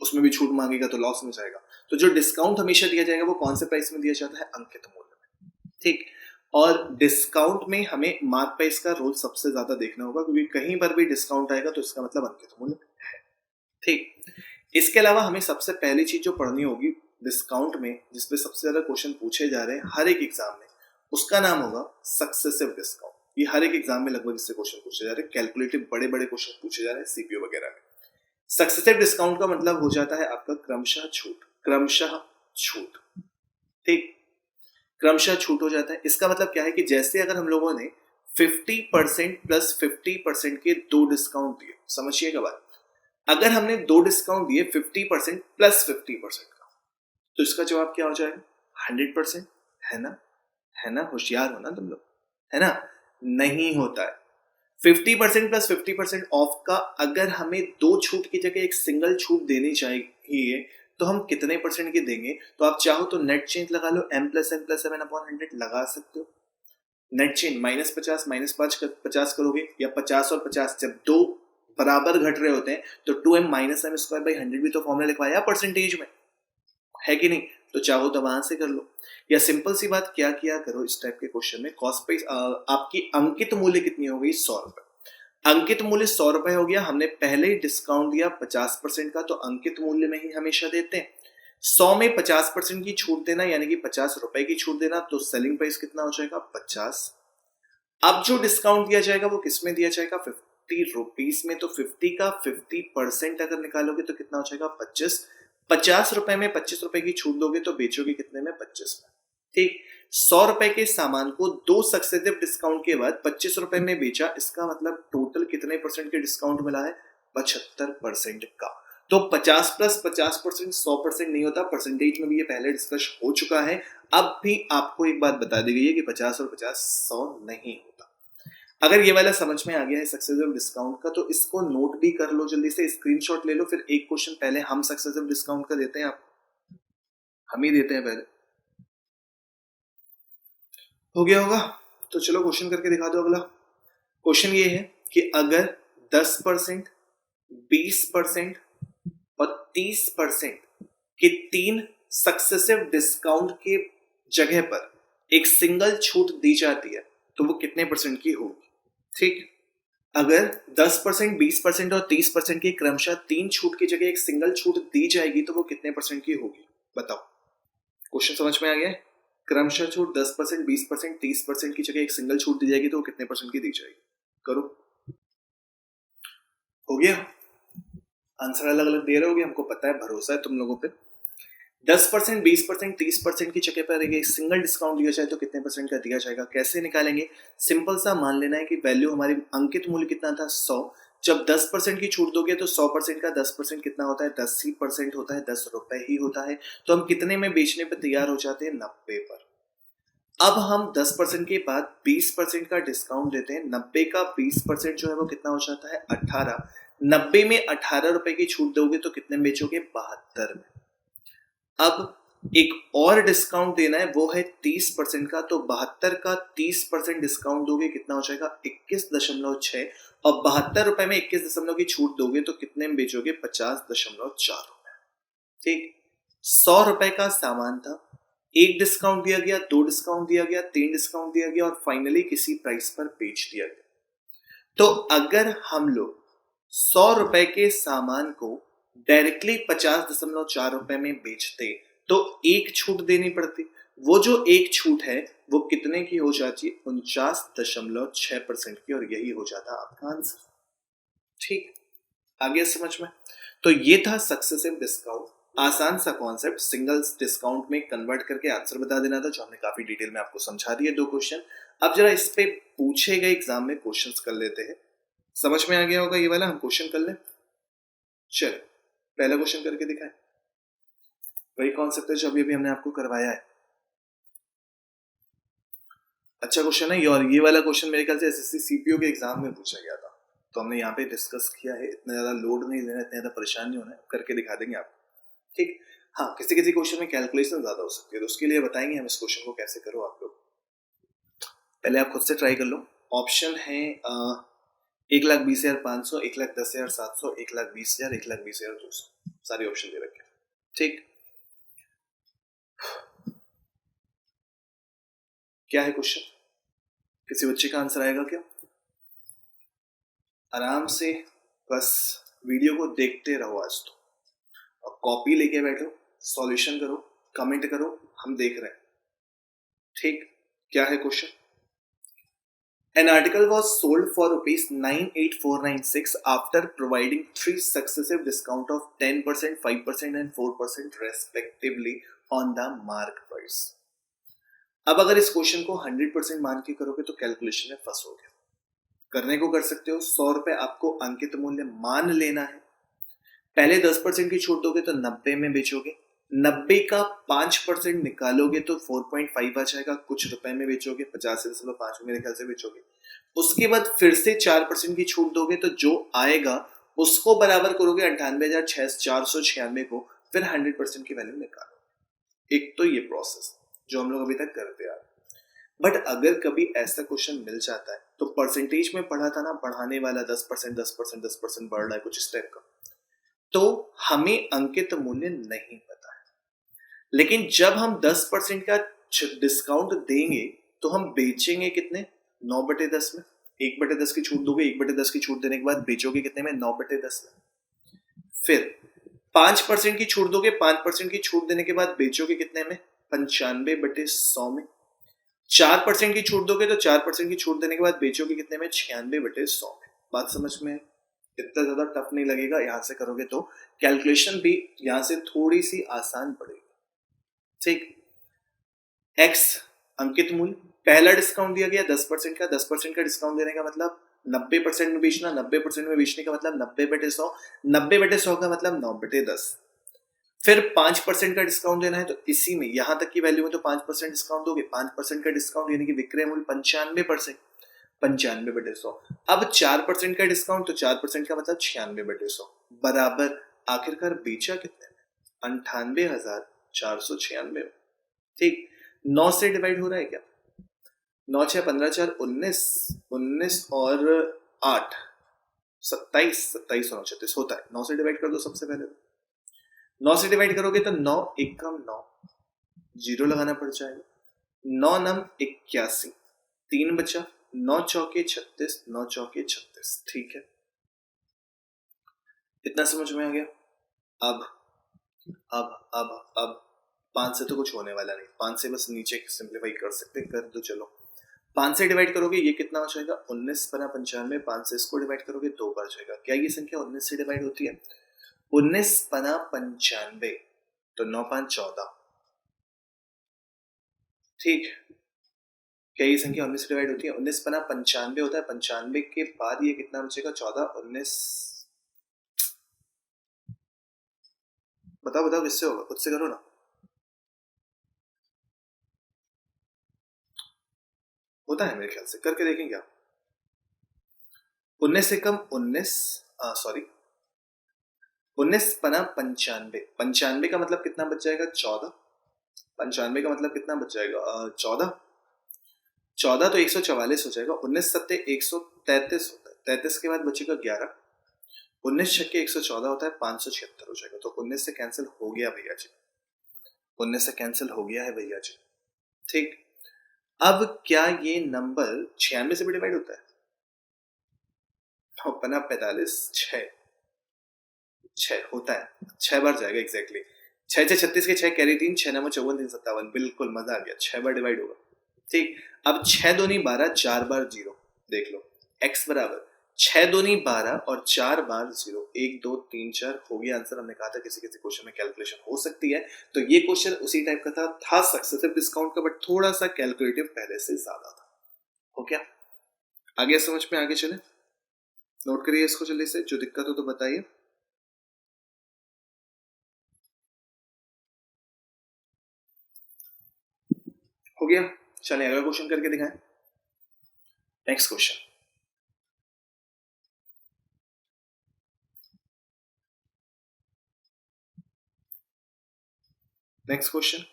उसमें भी छूट मांगेगा तो लॉस में जाएगा। तो जो डिस्काउंट हमेशा दिया जाएगा वो कौन से प्राइस में दिया जाता है? अंकित मूल्य में। ठीक, और डिस्काउंट में हमें मार्क प्राइस का रोल सबसे ज्यादा देखना होगा, क्योंकि कहीं पर भी डिस्काउंट आएगा तो इसका मतलब अंकित मूल्य है। ठीक, इसके अलावा हमें सबसे पहली चीज जो पढ़नी होगी डिस्काउंट में, जिसपे सबसे ज्यादा क्वेश्चन पूछे जा रहे हैं हर एक एग्जाम में, उसका नाम होगा सक्सेसिव डिस्काउंट। ये हर एक एग्जाम में लगभग इससे क्वेश्चन पूछे जा रहे हैं, कैलकुलेटिव बड़े बड़े क्वेश्चन पूछे जा रहे हैं सीपीओ वगैरह में। सक्सेसिव डिस्काउंट का मतलब हो जाता है आपका क्रमशः छूट। क्रमशः छूट। ठीक, क्रमशः छूट हो जाता है। इसका मतलब क्या है कि जैसे अगर हम लोगों ने 50% प्लस 50% के दो डिस्काउंट दिए, समझिएगा बात, अगर हमने दो डिस्काउंट दिए 50% प्लस 50% का, तो इसका जवाब क्या हो जाएगा? 100%। है ना? है ना? होशियार हो ना तुम लोग, है ना? नहीं होता है। 50% प्लस 50% ऑफ का अगर हमें दो छूट की जगह एक सिंगल छूट देनी चाहिए तो हम कितने परसेंट की देंगे? तो आप चाहो तो नेट चेंज लगा लो, m+n+7/100 लगा सकते हो। नेट चेंज -50 करोगे, या 50 और 50 जब दो बराबर घट रहे होते हैं तो 2m-m² भी तो फॉर्मूला लिखवाया परसेंटेज में, है कि नहीं? तो चाहो तो वहां से कर लो, या सिंपल सी बात क्या किया करो इस टाइप के क्वेश्चन में, कॉस्ट प्राइस आपकी अंकित मूल्य कितनी हो गई? 100 रुपए। अंकित मूल्य 100 रुपए हो गया, हमने पहले ही डिस्काउंट दिया 50% का, तो अंकित मूल्य में ही हमेशा देते हैं। 100 में 50% की छूट देना यानी कि 50 रुपए की छूट देना, तो सेलिंग प्राइस कितना हो जाएगा? 50। अब जो डिस्काउंट दिया जाएगा वो किस में दिया जाएगा? 50 रुपीस में। तो 50 का 50% अगर निकालोगे तो कितना हो जाएगा? 25। 50 रुपए में 25 रुपए की छूट दोगे तो बेचोगे कितने में? 25 में। ठीक, 100 रुपए के सामान को दो सक्सेसिव डिस्काउंट के बाद 25 रुपए में बेचा, इसका मतलब टोटल कितने परसेंट के डिस्काउंट मिला है? 75% का। तो 50 प्लस 50% 100% नहीं होता, परसेंटेज में भी ये पहले डिस्कस हो चुका है। अब भी आपको एक बात बता दी गई है कि 50 और 50 100 नहीं होता। अगर ये वाला समझ में आ गया है सक्सेसिव डिस्काउंट का, तो इसको नोट भी कर लो, जल्दी से स्क्रीनशॉट ले लो। फिर एक क्वेश्चन पहले हम सक्सेसिव डिस्काउंट का देते हैं आपको, हम ही देते हैं पहले। हो गया होगा तो चलो क्वेश्चन करके दिखा दो। अगला क्वेश्चन ये है कि अगर 10%, 20% और 30% के तीन सक्सेसिव डिस्काउंट के जगह पर एक सिंगल छूट दी जाती है तो वो कितने परसेंट की होगी? ठीक, अगर 10%, 20% और 30% की क्रमशः तीन छूट की जगह एक सिंगल छूट दी जाएगी तो वो कितने परसेंट की होगी? बताओ। क्वेश्चन समझ में आ गया है? क्रमशः छूट 10%, 20%, 30% की जगह एक सिंगल छूट दी जाएगी तो वो कितने परसेंट की दी जाएगी? करो। हो गया? आंसर अलग अलग दे रहे होगे, हमको पता है, भरोसा है तुम लोगों पे। 10%, 20%, 30% की जगह पर एक सिंगल डिस्काउंट दिया जाए तो कितने परसेंट का दिया जाएगा? कैसे निकालेंगे? सिंपल सा मान लेना है कि वैल्यू हमारी अंकित मूल्य कितना था? 100। जब 10% की छूट दोगे तो 100% का 10% कितना होता है? 10 ही परसेंट होता है, 10 रुपए ही होता है। तो हम कितने में बेचने पर तैयार हो जाते हैं? 90 पर। अब हम 10% के बाद 20% का डिस्काउंट देते हैं। 90 का 20% जो है वो कितना हो जाता है? 18। 90 में 18 रुपए की छूट दोगे तो कितने में बेचोगे? 72 में। अब एक और डिस्काउंट देना है, वो है 30% का, तो 72 का 30% डिस्काउंट दोगे कितना हो जाएगा? 21.6। और 72 रुपए में 21 की छूट दोगे तो कितने में बेचोगे? 50.4 रुपए। ठीक, 100 रुपए का सामान था, एक डिस्काउंट दिया गया, दो डिस्काउंट दिया गया, तीन डिस्काउंट दिया गया और फाइनली किसी प्राइस पर बेच दिया गया। तो अगर हम लोग 100 रुपए के सामान को डायरेक्टली 50.4 रुपए में बेचते तो एक छूट देनी पड़ती। वो जो एक छूट है वो कितने की हो जाती? 49.6% की, और यही हो जाता आपका आंसर। ठीक, आगे समझ में? तो ये था सक्सेसिव डिस्काउंट। आसान सा कॉन्सेप्ट, सिंगल डिस्काउंट में कन्वर्ट करके आंसर बता देना था, जो हमने काफी डिटेल में आपको समझा दिए 2 क्वेश्चन। अब जरा इस पे पूछे गए एग्जाम में क्वेश्चंस कर लेते हैं। समझ में आ गया होगा ये वाला, हम क्वेश्चन कर लें। चलो पहला क्वेश्चन करके दिखाएं। वही कॉन्सेप्ट है जो अभी हमने आपको करवाया है। अच्छा क्वेश्चन है ये, और ये वाला क्वेश्चन मेरे ख्याल से एसएससी सीपीओ के एग्जाम में पूछा गया था, तो हमने यहाँ पे डिस्कस किया है। इतना ज्यादा लोड नहीं लेना, इतना ज्यादा परेशान नहीं होना है, करके दिखा देंगे आपको। ठीक, हाँ किसी किसी क्वेश्चन में कैलकुलेशन ज्यादा हो सकती है, तो उसके लिए बताएंगे हम इस क्वेश्चन को कैसे करो आप लोग। पहले आप खुद से ट्राई कर लो। ऑप्शन है 1,20,500, 1,10,700, 1,20,000, 1,20,200, सारे ऑप्शन दे रखे। ठीक, क्या है क्वेश्चन? किसी बच्चे का आंसर आएगा क्या? आराम से बस वीडियो को देखते रहो आज तो, और कॉपी लेके बैठो, सॉल्यूशन करो, कमेंट करो, हम देख रहे हैं। ठीक, क्या है question? An article was sold for rupees 98496 after providing 3 successive discount of 10%, 5% and 4% respectively on the mark price. अब अगर इस क्वेश्चन को 100% मान के करोगे तो कैलकुलेशन में फंसोगे। करने को कर सकते हो, 100 रुपए आपको अंकित मूल्य मान लेना है। पहले 10% की छूट दोगे तो 90 में बेचोगे, 90 का 5% निकालोगे तो 4.5 आ जाएगा, कुछ रुपए में बेचोगे, 50.5 मेरे ख्याल से बेचोगे। उसके बाद फिर से 4% की छूट दोगे तो जो आएगा उसको बराबर करोगे 98,496 को, फिर 100% की वैल्यू निकालो। एक तो ये प्रोसेस जो हम लोग अभी तक करते आ रहे। बट अगर कभी ऐसा क्वेश्चन मिल जाता है तो परसेंटेज में पढ़ा था ना, बढ़ाने वाला 10%, 10%, 10% बढ़ रहा है, कुछ इस टाइप का, तो हमें अंकित मूल्य नहीं पता है। लेकिन जब हम 10% का डिस्काउंट देंगे तो हम बेचेंगे कितने? 9/10 में। 1/10 की छूट दोगे, 1/10 की छूट देने के बाद बेचोगे कितने में? 9/10 में। फिर 5% की छूट दोगे, 5% की छूट देने के बाद बेचोगे कितने में? 95/100 में। 4% की छूट दोगे तो 4% की छूट देने के बाद बेचोगे कितने में? 96/100 में। बात समझ में? इतना ज्यादा टफ नहीं लगेगा, यहां से करोगे तो कैलकुलेशन भी यहां से थोड़ी सी आसान पड़ेगी। ठीक, एक्स अंकित मूल्य, पहला डिस्काउंट दिया गया 10% का, 10% का डिस्काउंट देने का मतलब 90% में बेचना, 90% में बेचने का मतलब 90/100, 90/100 का मतलब 9/10। फिर 5% का डिस्काउंट देना है तो इसी में यहां तक की वैल्यू में तो 5% डिस्काउंट दोगे, 5% का डिस्काउंट यानी कि विक्रय मूल्य 95%, 95/100। अब 4% का डिस्काउंट तो 4% का मतलब 96/100 बराबर, आखिरकार बेचा कितने में? 98,496। ठीक, 9 से डिवाइड हो रहा है क्या? 9 6 15 4 19, 19 और 8 27, 27 और 36 होता है। 9 से डिवाइड कर दो सबसे पहले। 9 से डिवाइड करोगे तो 9 एकम 9, जीरो लगाना पड़ जाएगा। 9 नम 81, 3 बचा, 9 चौके 36, 9 चौके 36। ठीक है, इतना समझ में आ गया। अब 5 से तो कुछ होने वाला नहीं, 5 से बस नीचे सिंप्लीफाई कर सकते, कर दो। चलो 5 से डिवाइड करोगे ये कितना हो जाएगा? 19 बना 95, 5 से इसको डिवाइड करोगे 2 बार जाएगा। क्या ये संख्या 19 से डिवाइड होती है? 19 बना 95 तो 9 5 14। ठीक, क्या ये संख्या 19 से डिवाइड होती है? 19 बना 95 होता है, 95 के बाद ये कितना बचेगा? 14, 19। बताओ बताओ किससे होगा, खुद से करो ना। होता है मेरे ख्याल से, करके देखेंगे आप। 19 से कम 19, सॉरी 19 पना 95, 95 का मतलब कितना बच जाएगा 14, 95 का मतलब कितना बच जाएगा 14, 14 तो 144 हो जाएगा, 19 सत्ते 133 होता है, 33 के बाद बचेगा 11, 19 छक्के 114 होता है, 576 हो जाएगा। तो 19 से कैंसिल हो गया भैया जी, 19 से कैंसिल हो गया है भैया जी। ठीक, अब क्या ये नंबर 96 से भी डिवाइड होता है? पना 45, 6 होता है, 6 बार जाएगा एग्जैक्टली, 6 से 36 के 6 कैरी 3, 6 9 54 3 57, बिल्कुल मजा आ गया, 6 बार डिवाइड होगा। ठीक, अब 6 दूनी 12, 4 बार 0, देख लो x बराबर 6 दूनी 12 और 4 बार 0, 1 2 3 4 हो गया आंसर। हमने कहा था किसी किसी क्वेश्चन में कैलकुलेशन हो सकती है, तो ये क्वेश्चन उसी टाइप का था सक्सेसिव डिस्काउंट का, बट थोड़ा सा कैलकुलेटिव पहले से ज्यादा था। हो क्या आगे समझ में? आगे चले, नोट करिए इसको जल्दी से, जो दिक्कत हो तो बताइए। हो गया, चलिए अगला क्वेश्चन करके दिखाएं। Next question, next question,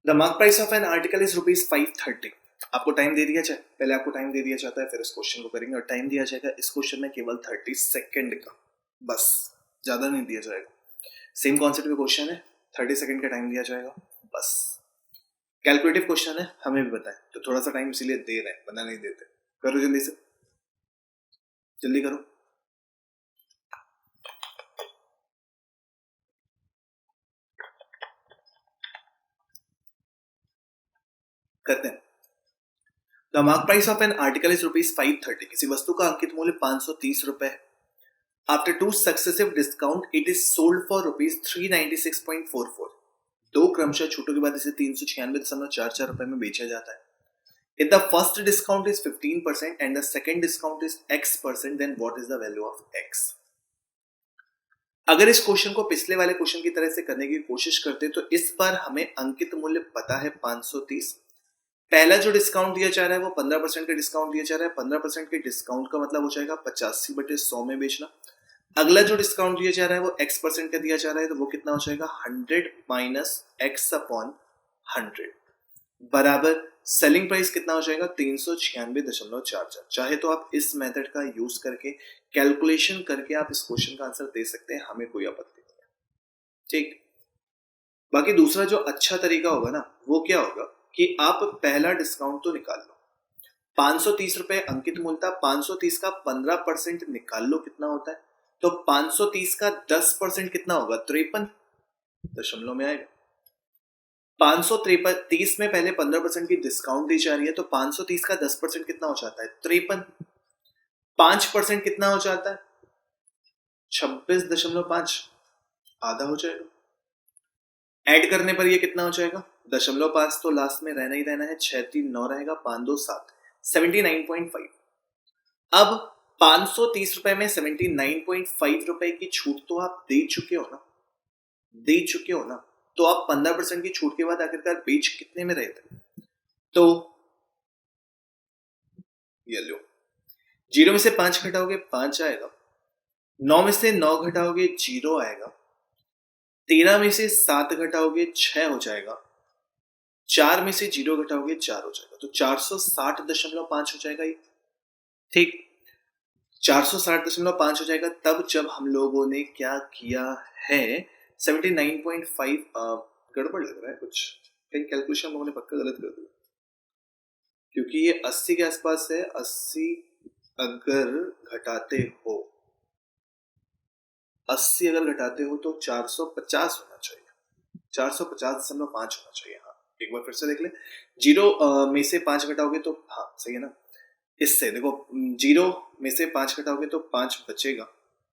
the mark price of an article is ₹530। आपको टाइम दे दिया जाए, पहले आपको टाइम दे दिया जाता है, फिर इस क्वेश्चन को करेंगे, और टाइम दिया जाएगा इस क्वेश्चन में केवल 30 सेकेंड का, बस, ज्यादा नहीं दिया जाएगा। सेम कॉन्सेप्ट का क्वेश्चन है, 30 सेकेंड का टाइम दिया जाएगा बस। कैलकुलेटिव क्वेश्चन है, हमें भी बताएं, तो थोड़ा सा टाइम इसीलिए दे रहे हैं, वरना नहीं देते। करो जल्दी से, जल्दी करो। करते हैं। The mark price of an article is ₹530। किसी वस्तु का अंकित मूल्य 530 रुपए है। After 2 successive discount it is sold for ₹396.44। दो क्रमशः छूटों के बाद इसे 396.44 रुपए में बेचा जाता है। If the first discount is 15% and the second discount is X%, then what is the value of X? अगर इस क्वेश्चन को पिछले वाले क्वेश्चन की तरह से करने की कोशिश करते तो इस बार हमें अंकित मूल्य पता है 530। पहला जो डिस्काउंट दिया जा रहा है वो 15% का डिस्काउंट दिया जा रहा है। 15% के डिस्काउंट का मतलब हो जाएगा 85/100 में बेचना। अगला जो डिस्काउंट दिया जा रहा है वो X% का दिया जा रहा है, तो वो कितना हो जाएगा 100 माइनस X/100 बराबर सेलिंग प्राइस कितना हो जाएगा 396.44। चाहे तो आप इस मेथड का यूज करके कैलकुलेशन करके आप इस क्वेश्चन का आंसर दे सकते हैं, हमें कोई आपत्ति नहीं है। ठीक, बाकी दूसरा जो अच्छा तरीका होगा ना वो क्या होगा कि आप पहला डिस्काउंट तो निकाल लो, 530 रुपए अंकित मूल्य था, 530 का 15% निकाल लो कितना होता है, तो 530 का 10% कितना होगा 53 दशमलव में आएगा। 530 में पहले 15% की डिस्काउंट दी जा रही है, तो 530 का 10% कितना हो जाता है 53, 5% कितना हो जाता है 26.5, आधा हो जाएगा। ऐड करने पर ये कितना हो जाएगा 0.5 तो लास्ट में रहना ही रहना है, 6 3 9 रहेगा, 5 2 7, 79.5। अब 530 रुपए में 79.5 रुपए की छूट तो आप दे चुके हो ना, दे चुके हो ना, तो आप 15% की छूट के बाद आखिरकार बेच कितने में रहे थे, तो ये लो, 0 में से 5 घटाओगे 5 आएगा, 9 में से 9 घटाओगे 0 आएगा, 13 में से 7 घटाओगे 6 हो जाएगा, 4 में से 0 घटाओगे 4 हो जाएगा, तो 460.5 हो जाएगा ये। ठीक, 460.5 हो जाएगा तब जब हम लोगों ने क्या किया है 79.5, गड़बड़ लग रहा है कुछ, कहीं कैलकुलेशन लोगों ने पक्का गलत कर दिया, क्योंकि ये 80 के आसपास है। 80 अगर घटाते हो, 80 अगर घटाते हो तो 450 होना चाहिए, 450.5 होना चाहिए। हाँ, एक बार फिर से देख ले, 0 में से 5 घटाओगे तो हाँ सही है ना, इससे देखो 0 में से 5 घटाओगे तो 5 बचेगा,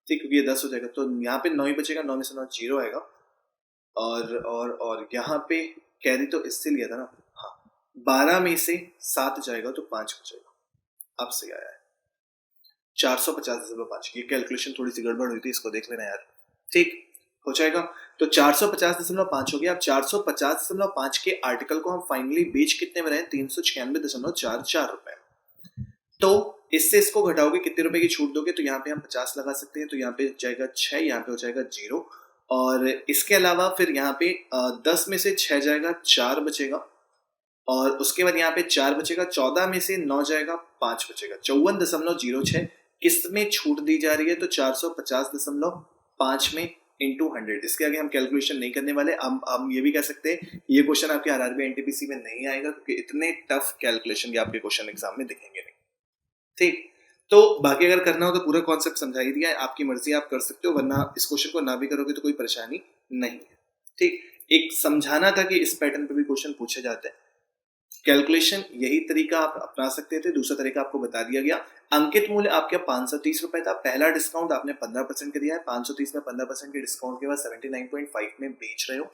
ठीक, क्योंकि ये 10 हो जाएगा, तो यहाँ पे 9 ही बचेगा, 9 में से 9 0 आएगा, और यहाँ पे कैरी तो इससे लिया था ना, हाँ, 12 में से 7 जाएगा तो 5 बचेगा, अब सही आया है 450.5। ये कैलकुलेशन थोड़ी सी गड़बड़ हुई थी, इसको देख लेना यार। ठीक, हो जाएगा। तो 450.5 हो गया। अब 450.5 के आर्टिकल को हम फाइनली बेच कितने में रहे, 396.44 रुपए। तो इससे इसको घटाओगे, कितने रुपए की छूट दोगे, तो यहाँ पे हम 50 लगा सकते हैं, तो यहाँ पे जाएगा 6, यहाँ पे हो जाएगा 0। और इसके अलावा फिर यहाँ पे 10 में से 6 जाएगा, 4 बचेगा। और उसके बाद यहाँ पे 4 बचेगा, 14 में से 9 जाएगा, 5 बचेगा, 54.06 किस्त में छूट दी जा रही है। तो 450.5 में इंटू 100, इसके आगे हम कैलकुलेशन नहीं करने वाले। हम ये भी कह सकते हैं ये क्वेश्चन आपके आरआरबी एनटीपीसी में नहीं आएगा, क्योंकि इतने टफ कैलकुलेशन के आपके क्वेश्चन एग्जाम में दिखेंगे नहीं। ठीक, तो बाकी अगर करना हो तो पूरा कॉन्सेप्ट समझा ही दिया है, आपकी मर्जी, आप कर सकते हो, वरना इस क्वेश्चन को ना भी करोगे तो कोई परेशानी नहीं है। ठीक, एक समझाना था कि इस पैटर्न पे भी क्वेश्चन पूछे जाते हैं। कैलकुलेशन यही तरीका आप अपना सकते थे, दूसरा तरीका आपको बता दिया गया। अंकित मूल्य आपके 530 रुपए था, पहला डिस्काउंट आपने 15% का दिया है, 530 में 15% के डिस्काउंट के बाद 79.5 में बेच रहे हो।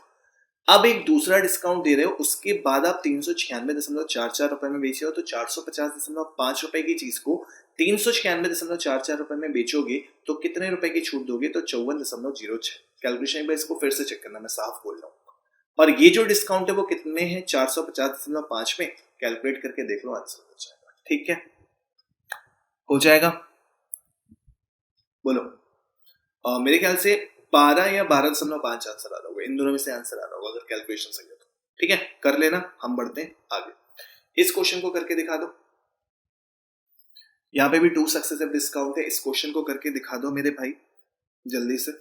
अब एक दूसरा डिस्काउंट दे रहे हो, उसके बाद आप 396.44 रुपए में बेच रहे हो। तो 450.5 रुपए की चीज को 396.44 रुपए में बेचोगे तो कितने रुपए की छूट दोगे, तो 54.06। कैलकुलेशन एक बार इसको फिर से चेक करना, मैं साफ बोल रहा हूँ। और ये जो डिस्काउंट है वो कितने है, 450.5 में, कैलकुलेट करके देख लो, आंसर हो जाएगा। ठीक है, हो जाएगा, बोलो। मेरे ख्याल से 12 या 12.5 आंसर आ रहा होगा, इन दोनों में से आंसर आ रहा होगा अगर कैलकुलेशन सही हो तो। ठीक है, कर लेना, हम बढ़ते हैं आगे। इस क्वेश्चन को करके दिखा दो। यहाँ पे भी 2 सक्सेसिव डिस्काउंट है, इस क्वेश्चन को करके दिखा दो मेरे भाई जल्दी से।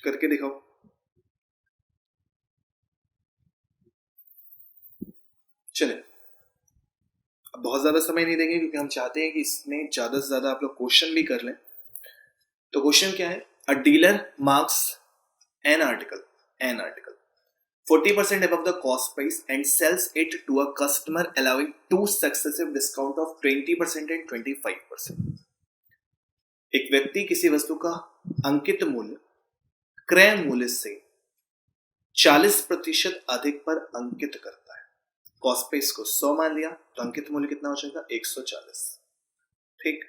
करके दिखाओ। चले, अब बहुत ज्यादा समय नहीं देंगे, क्योंकि हम चाहते हैं कि इसमें ज्यादा से ज्यादा आप लोग क्वेश्चन भी कर लें। तो क्वेश्चन क्या है, अ dealer marks an article 40% above the cost price and sells it to a customer, allowing 2 successive discount of 20% and 25%। एक व्यक्ति किसी वस्तु का अंकित मूल्य क्रय मूल्य से 40% अधिक पर अंकित करता है। कॉस्ट प्राइस को 100 मान लिया, तो अंकित मूल्य कितना हो जाएगा, 140। ठीक,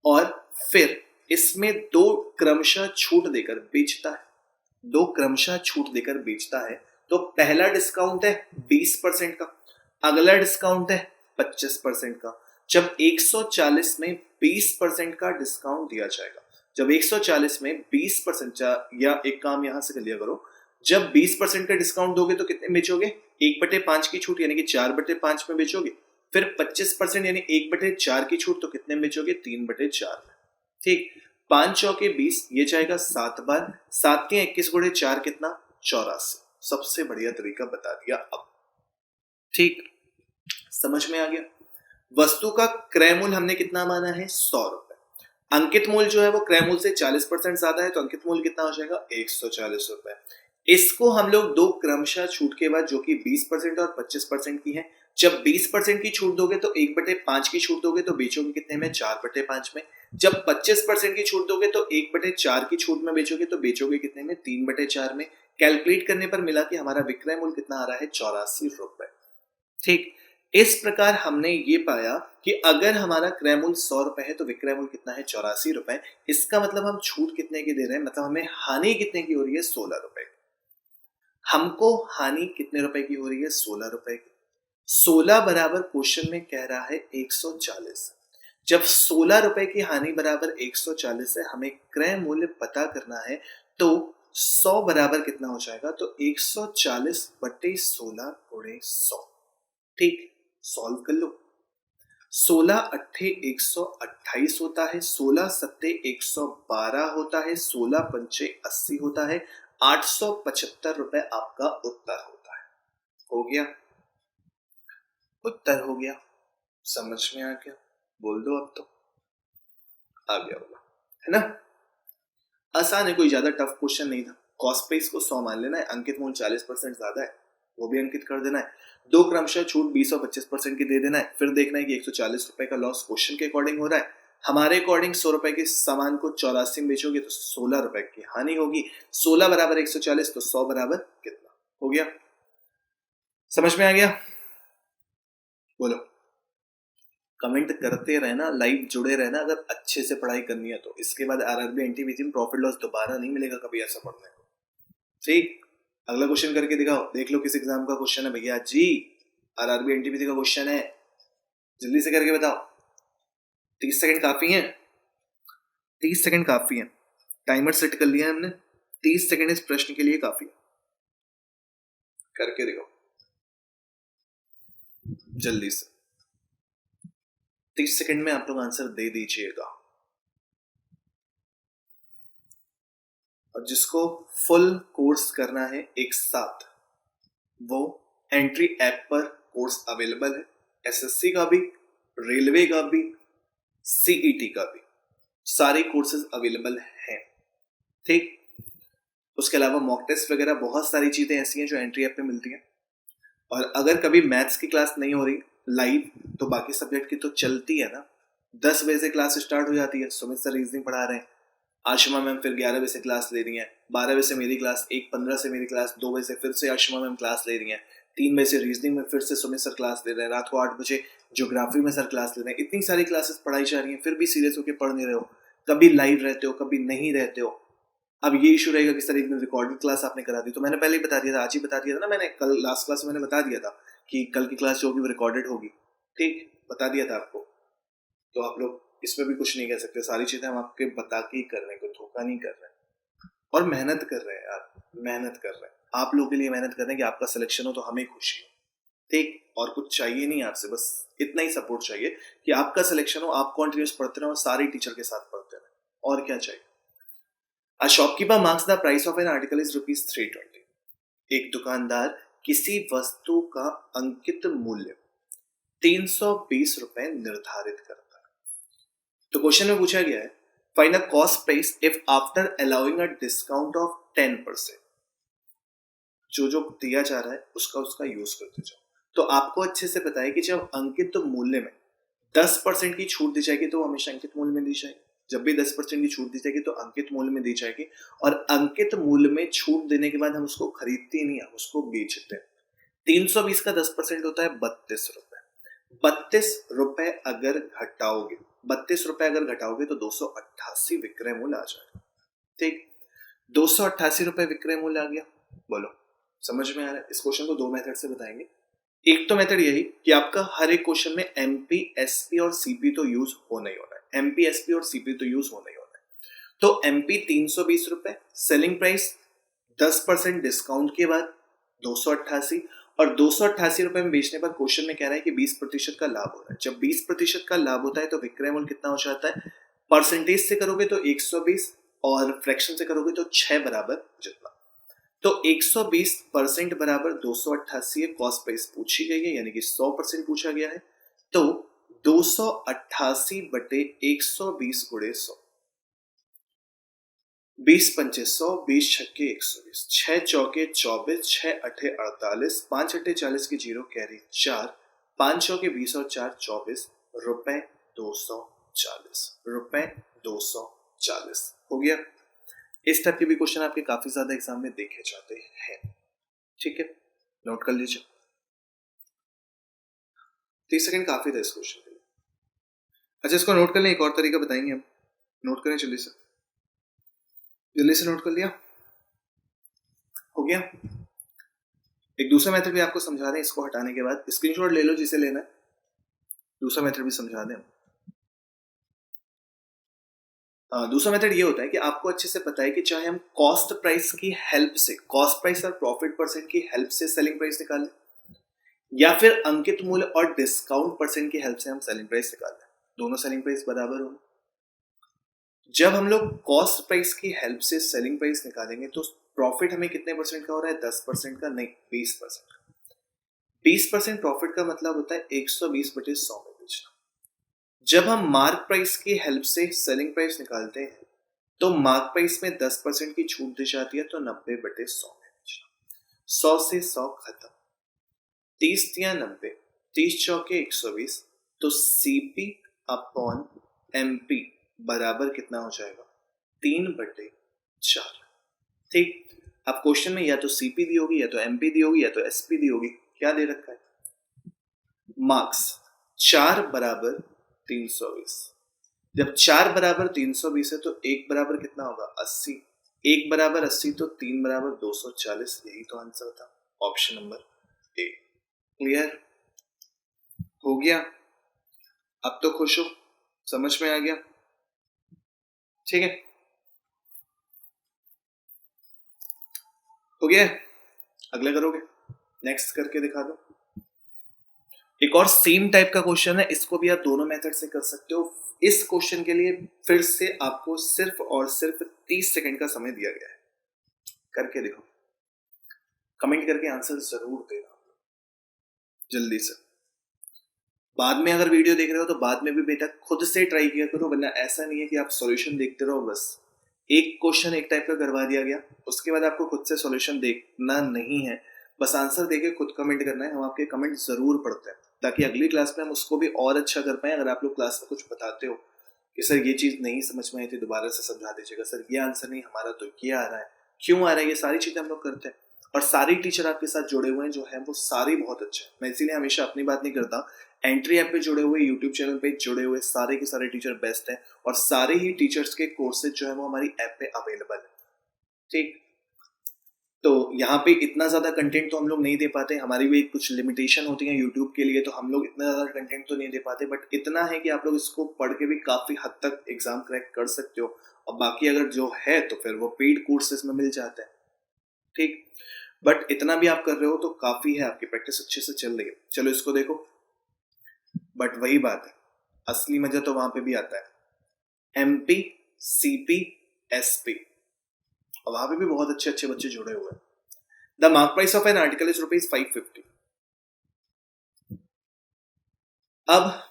और फिर इसमें 2 क्रमशः छूट देकर बेचता है, 2 क्रमशः छूट देकर बेचता है। तो पहला डिस्काउंट है 20% का, अगला डिस्काउंट है 25% का। जब 140 में 20% का डिस्काउंट दिया जाएगा, जब 140 में 20%, या एक काम यहां से कर लिया करो, जब 20% का डिस्काउंट दोगे तो कितने बेचोगे, 1/5 की छूट यानी कि 4/5 में बेचोगे। फिर 25% यानी 1/4 की छूट, तो कितने में बेचोगे, 3/4 में। ठीक, 5 चौके 20, ये जाएगा 7 बार, 7 के 21 गुणे 4 कितना, 84। सबसे बढ़िया तरीका बता दिया अब। ठीक, समझ में आ गया। वस्तु का क्रय मूल्य हमने कितना माना है, 100 रुपए। अंकित मूल्य जो है वो क्रय मूल्य से 40% ज्यादा है, तो अंकित मूल्य कितना हो जाएगा, 140 रुपए। इसको हम लोग 2 क्रमशः छूट के बाद, जो कि 20% और 25% की है, जब 20% की छूट दोगे तो 1/5 की छूट दोगे, तो बेचोगे कितने में, 4/5 में। जब 25% की छूट दोगे तो 1/4 की छूट में बेचोगे, तो बेचोगे कितने में, 3/4 में। कैलकुलेट करने पर मिला कि हमारा विक्रय मूल्य कितना आ रहा है, 84 रुपए। ठीक, इस प्रकार हमने ये पाया कि अगर हमारा क्रय मूल्य 100 रुपए है तो विक्रय मूल्य कितना है, 84 रुपए। इसका मतलब हम छूट कितने की दे रहे हैं, मतलब हमें हानि कितने की हो रही है, 16 रुपए। हमको हानि कितने रुपए की हो रही है, 16 रुपए की। 16 बराबर क्वेश्चन में कह रहा है 140। जब 16 रुपए की हानि बराबर 140 है, हमें क्रय मूल्य पता करना है, तो 100 बराबर कितना हो जाएगा, तो 140/16 गुणे 100। ठीक, सॉल्व कर लो। 16 अट्ठे 128 होता है, 16 सत्ते 112 होता है, 16 पंचे 80 होता है, 875 रुपए आपका उत्तर होता है। हो गया, उत्तर हो गया, समझ में आ गया, बोल दो अब तो आ गया होगा, है ना। आसान है, कोई ज्यादा टफ क्वेश्चन नहीं था। कॉस्ट प्राइस को 100 मान लेना है, अंकित मूल्य 40% ज्यादा है, वो भी अंकित कर देना है। 2 क्रमशः छूट 20 और 25% की दे देना है। फिर देखना है कि 140 रुपए का लॉस क्वेश्चन के अकॉर्डिंग हो रहा है। हमारे अकॉर्डिंग 100 रुपए के सामान को 84 में बेचोगे तो 16 रुपए की हानि होगी। 16 बराबर 140, तो 100 बराबर कितना हो गया, समझ में आ गया, बोलो। कमेंट करते रहना, लाइव जुड़े रहना अगर अच्छे से पढ़ाई करनी है तो। इसके बाद आरआरबी एनटीपीसी में प्रॉफिट लॉस दोबारा नहीं मिलेगा कभी ऐसा पढ़ने को। ठीक, अगला क्वेश्चन करके दिखाओ, देख लो किस एग्जाम का क्वेश्चन है भैया जी। आरआरबी एनटीपीसी का क्वेश्चन है, जल्दी से करके बताओ। 30 सेकंड काफी है, 30 सेकंड काफी है, टाइमर सेट कर लिया है हमने। 30 सेकंड इस प्रश्न के लिए काफी है, करके दिखाओ जल्दी से। 30 सेकंड में आप लोग आंसर दे दीजिएगा। और जिसको फुल कोर्स करना है एक साथ, वो एंट्री ऐप पर कोर्स अवेलेबल है, एसएससी का भी, रेलवे का भी, सीईटी का भी, सारे कोर्सेज अवेलेबल हैं। ठीक, उसके अलावा मॉक टेस्ट वगैरह बहुत सारी चीजें ऐसी हैं जो एंट्री ऐप पे मिलती हैं। और अगर कभी मैथ्स की क्लास नहीं हो रही लाइव, तो बाकी सब्जेक्ट की तो चलती है ना। 10 बजे से क्लास स्टार्ट हो जाती है, सुमित सर रीजनिंग पढ़ा रहे हैं, आशिमा मैम फिर 11 बजे से क्लास ले रही हैं, 12 बजे से मेरी क्लास, 1:15 से मेरी क्लास, 2 बजे से फिर से आशिमा मैम क्लास ले रही हैं, 3 बजे से रीजनिंग में फिर से सुमित सर क्लास ले रहे हैं, रात को 8 बजे ज्योग्राफी में सर क्लास ले रहे हैं। इतनी सारी क्लासेस पढ़ाई जा रही हैं, फिर भी सीरियस होकर पढ़ नहीं रहे हो, कभी लाइव रहते हो कभी नहीं रहते हो। अब ये इशू रहेगा कि सर एक दिन रिकॉर्डेड क्लास आपने करा दी, तो मैंने पहले ही बता दिया था, आज ही बता दिया था ना मैंने, कल लास्ट क्लास में मैंने बता दिया था कि कल की क्लास जो होगी वो रिकॉर्डेड होगी। ठीक, बता दिया था आपको, तो आप लोग इसमें भी कुछ नहीं कह सकते, सारी चीजें हम आपके बता के ही कर रहे हैं, कोई धोखा नहीं कर रहे हैं। और मेहनत कर रहे हैं यार, मेहनत कर रहे हैं, आप लोगों के लिए मेहनत कर रहे हैं कि आपका सिलेक्शन हो तो हमें खुशी हो। ठीक, और कुछ चाहिए नहीं आपसे, बस इतना ही सपोर्ट चाहिए कि आपका सिलेक्शन हो, आप कॉन्टिन्यूस पढ़ते रहो और सारे टीचर के साथ पढ़ते रहे, और क्या चाहिए। A shopkeeper marks the price of an article is ₹320. एक दुकानदार किसी वस्तु का अंकित मूल्य 320 रुपए निर्धारित करता है। तो क्वेश्चन में पूछा गया है, find a cost price if after allowing a discount of 10%। जो जो दिया जा रहा है उसका उसका यूज करते जाओ। तो आपको अच्छे से पता है कि जब अंकित मूल्य में 10% की छूट दी जाएगी तो वो हमेशा अंकित मूल्य में दी जाएगी। जब भी 10% की छूट दी जाएगी तो अंकित मूल्य में दी जाएगी, और अंकित मूल्य में छूट देने के बाद हम उसको खरीदते ही नहीं, हम उसको बेचते हैं। 320 का 10% होता है 32 रुपए। 32 रुपए अगर घटाओगे, 32 रुपए अगर घटाओगे तो 288 विक्रय मूल्य आ जाएगा। ठीक, 288 रुपए विक्रय मूल्य आ गया। बोलो समझ में आ रहा है? इस क्वेश्चन को दो मेथड से बताएंगे। एक तो मेथड यही कि आपका हर एक क्वेश्चन में एमपी, एसपी और सीपी तो यूज होना ही होना है, एमपी, एसपी और सीपी तो यूज होना ही होना है। तो एमपी 320 रुपए, सेलिंग प्राइस 10% डिस्काउंट के बाद 288, और 288 रुपए में बेचने पर क्वेश्चन में कह रहा है कि 20% का लाभ हो रहा है। जब 20% का लाभ होता है तो विक्रय मूल्य कितना हो जाता है? परसेंटेज से करोगे तो 120 और फ्रैक्शन से करोगे तो 6 बराबर जितना। तो 120% बराबर 288 कॉस्ट प्राइस पूछी गई है, यानी कि 100% पूछा गया है। तो 288 बटे 120 गुणे 100, 20 पंचे 100, 20 छक्के 120, 6 चौके 24, 6 अठे 48, 5 अठे 40 की जीरो कैरी 4, 5 चौके 20 और 4 24, रुपए 240, रुपए 240 हो गया। इस टाइप के भी क्वेश्चन आपके काफी ज्यादा एग्जाम में देखे जाते हैं। ठीक है, नोट कर लीजिए। 30 सेकंड काफी था इस क्वेश्चन के लिए। अच्छा, इसको नोट कर लें, एक और तरीका बताएंगे हम, नोट करें जल्दी से, जल्दी से नोट कर लिया, हो गया। एक दूसरा मेथड भी आपको समझा दें, इसको हटाने के बाद स्क्रीनशॉट ले लो जिसे लेना है, दूसरा मेथड भी समझा दें। दूसरा मेथड ये होता है कि आपको अच्छे से पता है कि चाहे हम कॉस्ट प्राइस की हेल्प से, कॉस्ट प्राइस और प्रॉफिट परसेंट की हेल्प से सेलिंग प्राइस निकालें, या फिर अंकित मूल्य और डिस्काउंट परसेंट की हेल्प से हम सेलिंग प्राइस निकालें, दोनों सेलिंग प्राइस बराबर हो। जब हम लोग कॉस्ट प्राइस की हेल्प से सेलिंग प्राइस निकालेंगे तो प्रॉफिट हमें कितने परसेंट का हो रहा है? 10% का नहीं, 20% का। 20% प्रॉफिट का मतलब होता है 120 बटे 100 में बेचना। जब हम मार्क प्राइस की हेल्प से सेलिंग प्राइस निकालते हैं तो मार्क प्राइस में 10% की छूट दी जाती है, तो 90 बटे 100 में बेचना। 100 से 100 खत्म, 30 या 90, 30 चौके 120, तो सीपी अपॉन एमपी बराबर कितना हो जाएगा? 3 बटे 4। ठीक, अब क्वेश्चन में या तो सीपी दी होगी, या तो एमपी दी होगी, या तो एसपी दी होगी। क्या दे रखा है? मार्क्स। 4 बराबर 320। जब 4 बराबर 320 है तो 1 बराबर कितना होगा 80। 1 बराबर 80 तो 3 बराबर 240। यही तो आंसर था, ऑप्शन नंबर ए। क्लियर हो गया? अब तो खुश हो, समझ में आ गया? ठीक है, हो गया? अगले करोगे? नेक्स्ट करके दिखा दो। एक और सेम टाइप का क्वेश्चन है, इसको भी आप दोनों मेथड से कर सकते हो। इस क्वेश्चन के लिए फिर से आपको सिर्फ और सिर्फ 30 सेकंड का समय दिया गया है। करके देखो, कमेंट करके आंसर जरूर देना जल्दी से। बाद में अगर वीडियो देख रहे हो तो बाद में भी बेटा खुद से ट्राई किया करो, वरना ऐसा नहीं है कि आप सॉल्यूशन देखते रहो बस। एक क्वेश्चन एक टाइप का करवा दिया गया, उसके बाद आपको खुद से सॉल्यूशन देखना नहीं है, बस आंसर देके खुद कमेंट करना है। हम आपके कमेंट जरूर पढ़ते हैं ताकि अगली क्लास में हम उसको भी और अच्छा कर पाए। अगर आप लोग क्लास में कुछ बताते हो कि सर ये चीज नहीं समझ में आई थी, दोबारा से समझा दीजिएगा, सर ये आंसर नहीं हमारा तो ये आ रहा है, क्यों आ रहा है, ये सारी चीजें हम लोग करते हैं। और सारी टीचर आपके साथ जुड़े हुए हैं जो है वो सारे बहुत अच्छे हैं। मैं इसीलिए हमेशा अपनी बात नहीं करता, एंट्री ऐप पे जुड़े हुए, यूट्यूब चैनल पे जुड़े हुए सारे के सारे टीचर बेस्ट हैं, और सारे ही टीचर्स के कोर्सेज जो है वो हमारी ऐप पे अवेलेबल है। ठीक, तो यहाँ पे इतना ज्यादा कंटेंट तो हम लोग नहीं दे पाते, हमारी भी कुछ लिमिटेशन होती है यूट्यूब के लिए, तो हम लोग इतना ज्यादा कंटेंट तो नहीं दे पाते, बट इतना है कि आप लोग इसको पढ़ के भी काफी हद तक एग्जाम क्रैक कर सकते हो। और बाकी अगर जो है तो फिर वो पेड कोर्सेज में मिल जाते हैं। ठीक, बट इतना भी आप कर रहे हो तो काफी है, आपकी प्रैक्टिस अच्छे से चल रही है। चलो इसको देखो, बट वही बात है, असली मजा तो वहां पे भी आता है। एमपी, सीपी, एसपी, और वहां पे भी बहुत अच्छे अच्छे बच्चे जुड़े हुए हैं। The mark price of an article is ₹550। अब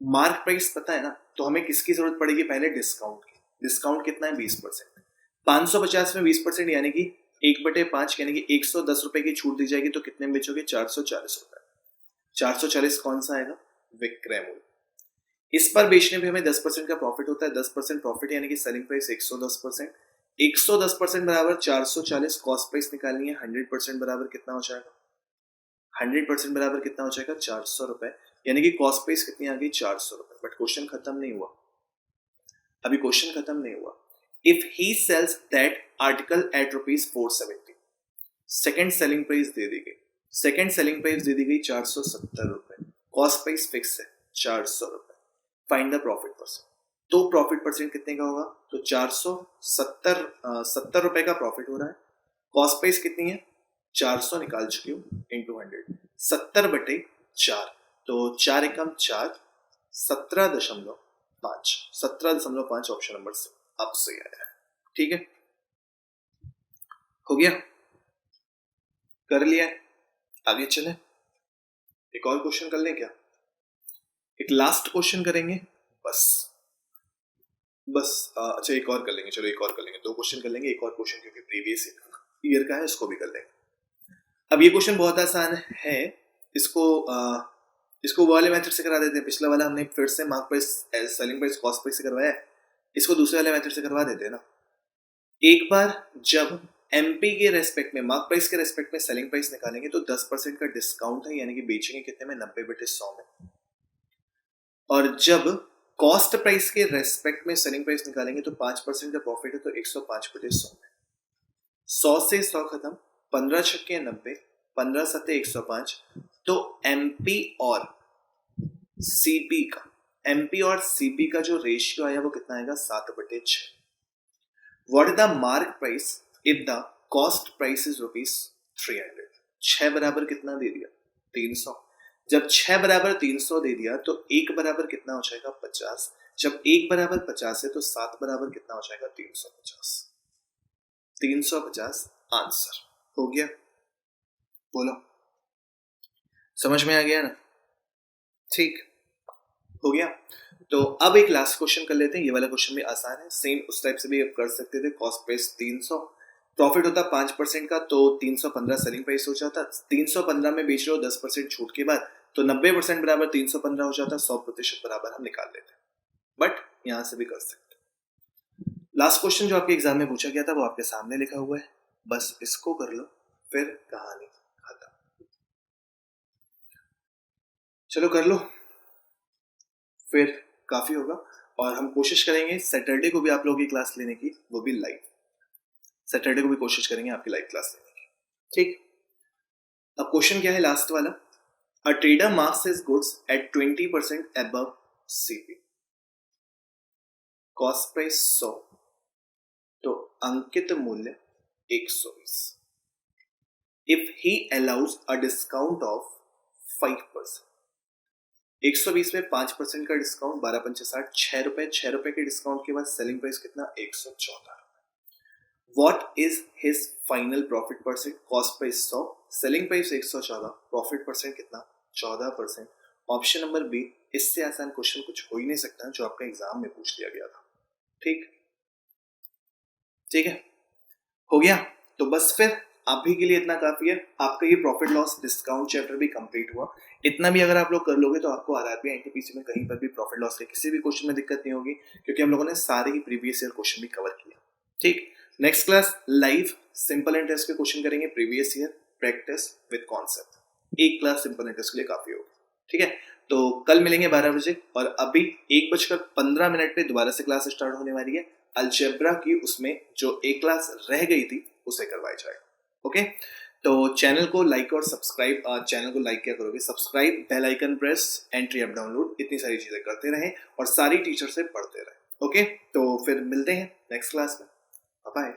मार्क प्राइस पता है ना, तो हमें किसकी जरूरत पड़ेगी, पहले डिस्काउंट की। डिस्काउंट कितना है 20%। 550 में 20% यानी कि 1/5 यानी कि 110 रुपए की छूट दी जाएगी, तो कितने में बेचोगे, 440 रुपए। 440 कौन सा आएगा, विक्रय मूल्य। इस पर बेचने पे हमें 10% का प्रॉफिट होता है। 10% प्रॉफिट यानी कि सेलिंग प्राइस 110%। 110% बराबर 440, कॉस्ट प्राइस निकालनी है। 100% बराबर कितना हो जाएगा, 100% बराबर कितना हो जाएगा, 400 रुपए, यानी कि कॉस्ट प्राइस कितनी आ गई, 400 रुपए। बट क्वेश्चन खत्म नहीं हुआ, अभी क्वेश्चन खत्म नहीं हुआ। If he sells that article at ₹470, second selling price दे दी गई। सेकेंड सेलिंग प्राइस दे दी गई 470 रुपए, कॉस्ट प्राइस फिक्स है 400 रुपए। Find the profit percent. तो प्रॉफिट परसेंट कितने का होगा, तो 470 रुपए का प्रॉफिट हो रहा है। कॉस्ट प्राइस कितनी है, 400 निकाल चुकी हूँ, इंटू 100, 70/4, तो 4 एकम 4, 17.5, 17.5 ऑप्शन नंबर से अब सही आया है। ठीक है, हो गया, कर लिया है, आगे चले। एक और क्वेश्चन कर लें क्या, एक लास्ट क्वेश्चन करेंगे बस। अच्छा एक और कर लेंगे, चलो एक और कर लेंगे, 2 क्वेश्चन कर लेंगे, एक और क्वेश्चन क्योंकि प्रीवियस ईयर का है, इसको भी कर लेंगे। अब ये क्वेश्चन बहुत आसान है, इसको वाले मेथड से करा देते हैं। पिछला वाला हमने फिर से mark price, selling price, cost price से करवाया है, इसको दूसरे वाले मेथड से करवा देते हैं ना। एक बार जब एमपी के रेस्पेक्ट में, मार्क प्राइस के रेस्पेक्ट में सेलिंग प्राइस निकालेंगे तो 10% का डिस्काउंट है, यानी कि बेचेंगे कितने में, 90/100 में। और जब कॉस्ट प्राइस के रेस्पेक्ट में सेलिंग प्राइस निकालेंगे तो 5% का प्रॉफिट है, तो 105/100 में। 100 से 100 खत्म, 15 छक्के 90, 15 सत्ते 105। तो एमपी और सीपी का जो रेशियो आया वो कितना आएगा, 7/6। What is the mark price if the cost price is ₹300। 6 बराबर कितना दे दिया, 300। जब 6 बराबर 300 दे दिया तो 1 बराबर कितना हो जाएगा, 50। जब 1 बराबर 50 है तो 7 बराबर कितना हो जाएगा, 350। 350 आंसर हो गया। बोलो, समझ में आ गया ना? ठीक, हो गया। तो अब एक लास्ट क्वेश्चन कर लेते हैं, ये वाला क्वेश्चन भी आसान है, सेम उस टाइप से भी आप कर सकते थे। कॉस्ट प्राइस 300, प्रॉफिट होता 5% का, तो 315 सेलिंग प्राइस हो जाता। 315 में बेच रहे हो 10% छूट के बाद, तो 90% बराबर 315 हो जाता, 100% बराबर हम निकाल लेते हैं। बट यहां से भी कर सकते। लास्ट क्वेश्चन जो आपके एग्जाम में पूछा गया था वो आपके सामने लिखा हुआ है, बस इसको कर लो, फिर कहानी खत्म। चलो कर लो, फिर काफ़ी होगा। और हम कोशिश करेंगे सैटरडे को भी आप लोगों की क्लास लेने की, वो भी लाइव। सैटरडे को भी कोशिश करेंगे आपकी लाइव क्लास लेने की, ठीक। अब क्वेश्चन क्या है लास्ट वाला, a trader marks his goods at 20% above CP, cost price 100, तो अंकित मूल्य 120। If he allows a discount of 5%, 120 में 5% का डिस्काउंट, 12 पंचे 60, 6 रुपए, 6 रुपए के डिस्काउंट के बाद सेलिंग प्राइस कितना, 114। What is his final profit percent? Cost price 100, selling price 114, profit percent कितना, 14%। ऑप्शन नंबर बी, इससे आसान क्वेश्चन कुछ हो ही नहीं सकता जो आपका एग्जाम में पूछ लिया गया था, ठीक। ठीक है, हो गया। तो बस फिर अभी के लिए इतना काफी है। आपका ये प्रॉफिट लॉस डिस्काउंट चैप्टर भी कंप्लीट हुआ। इतना भी अगर आप लोग कर लोगे तो आपको आरआरबी एनटीपीसी में कहीं पर भी प्रॉफिट लॉस के किसी भी क्वेश्चन में दिक्कत नहीं होगी, क्योंकि हम लोगों ने सारे ही प्रीवियस ईयर क्वेश्चन भी कवर किया, ठीक। Next class live simple interest के क्वेश्चन करेंगे, previous year practice with concept. एक क्लास सिंपल इंटरेस्ट के लिए काफी होगी, ठीक है। तो कल मिलेंगे 12 बजे, और अभी 1:15 पे दोबारा से क्लास स्टार्ट होने वाली है अलजेब्रा की। उसमें जो एक क्लास रह गई थी उसे करवाया जाएगा, ओके। तो चैनल को लाइक और सब्सक्राइब, चैनल को लाइक क्या करोगे, subscribe, bell icon press, entry app download, इतनी सारी चीजें करते रहें और सारी टीचर से पढ़ते रहें, ओके। तो फिर मिलते हैं नेक्स्ट क्लास में, बाय।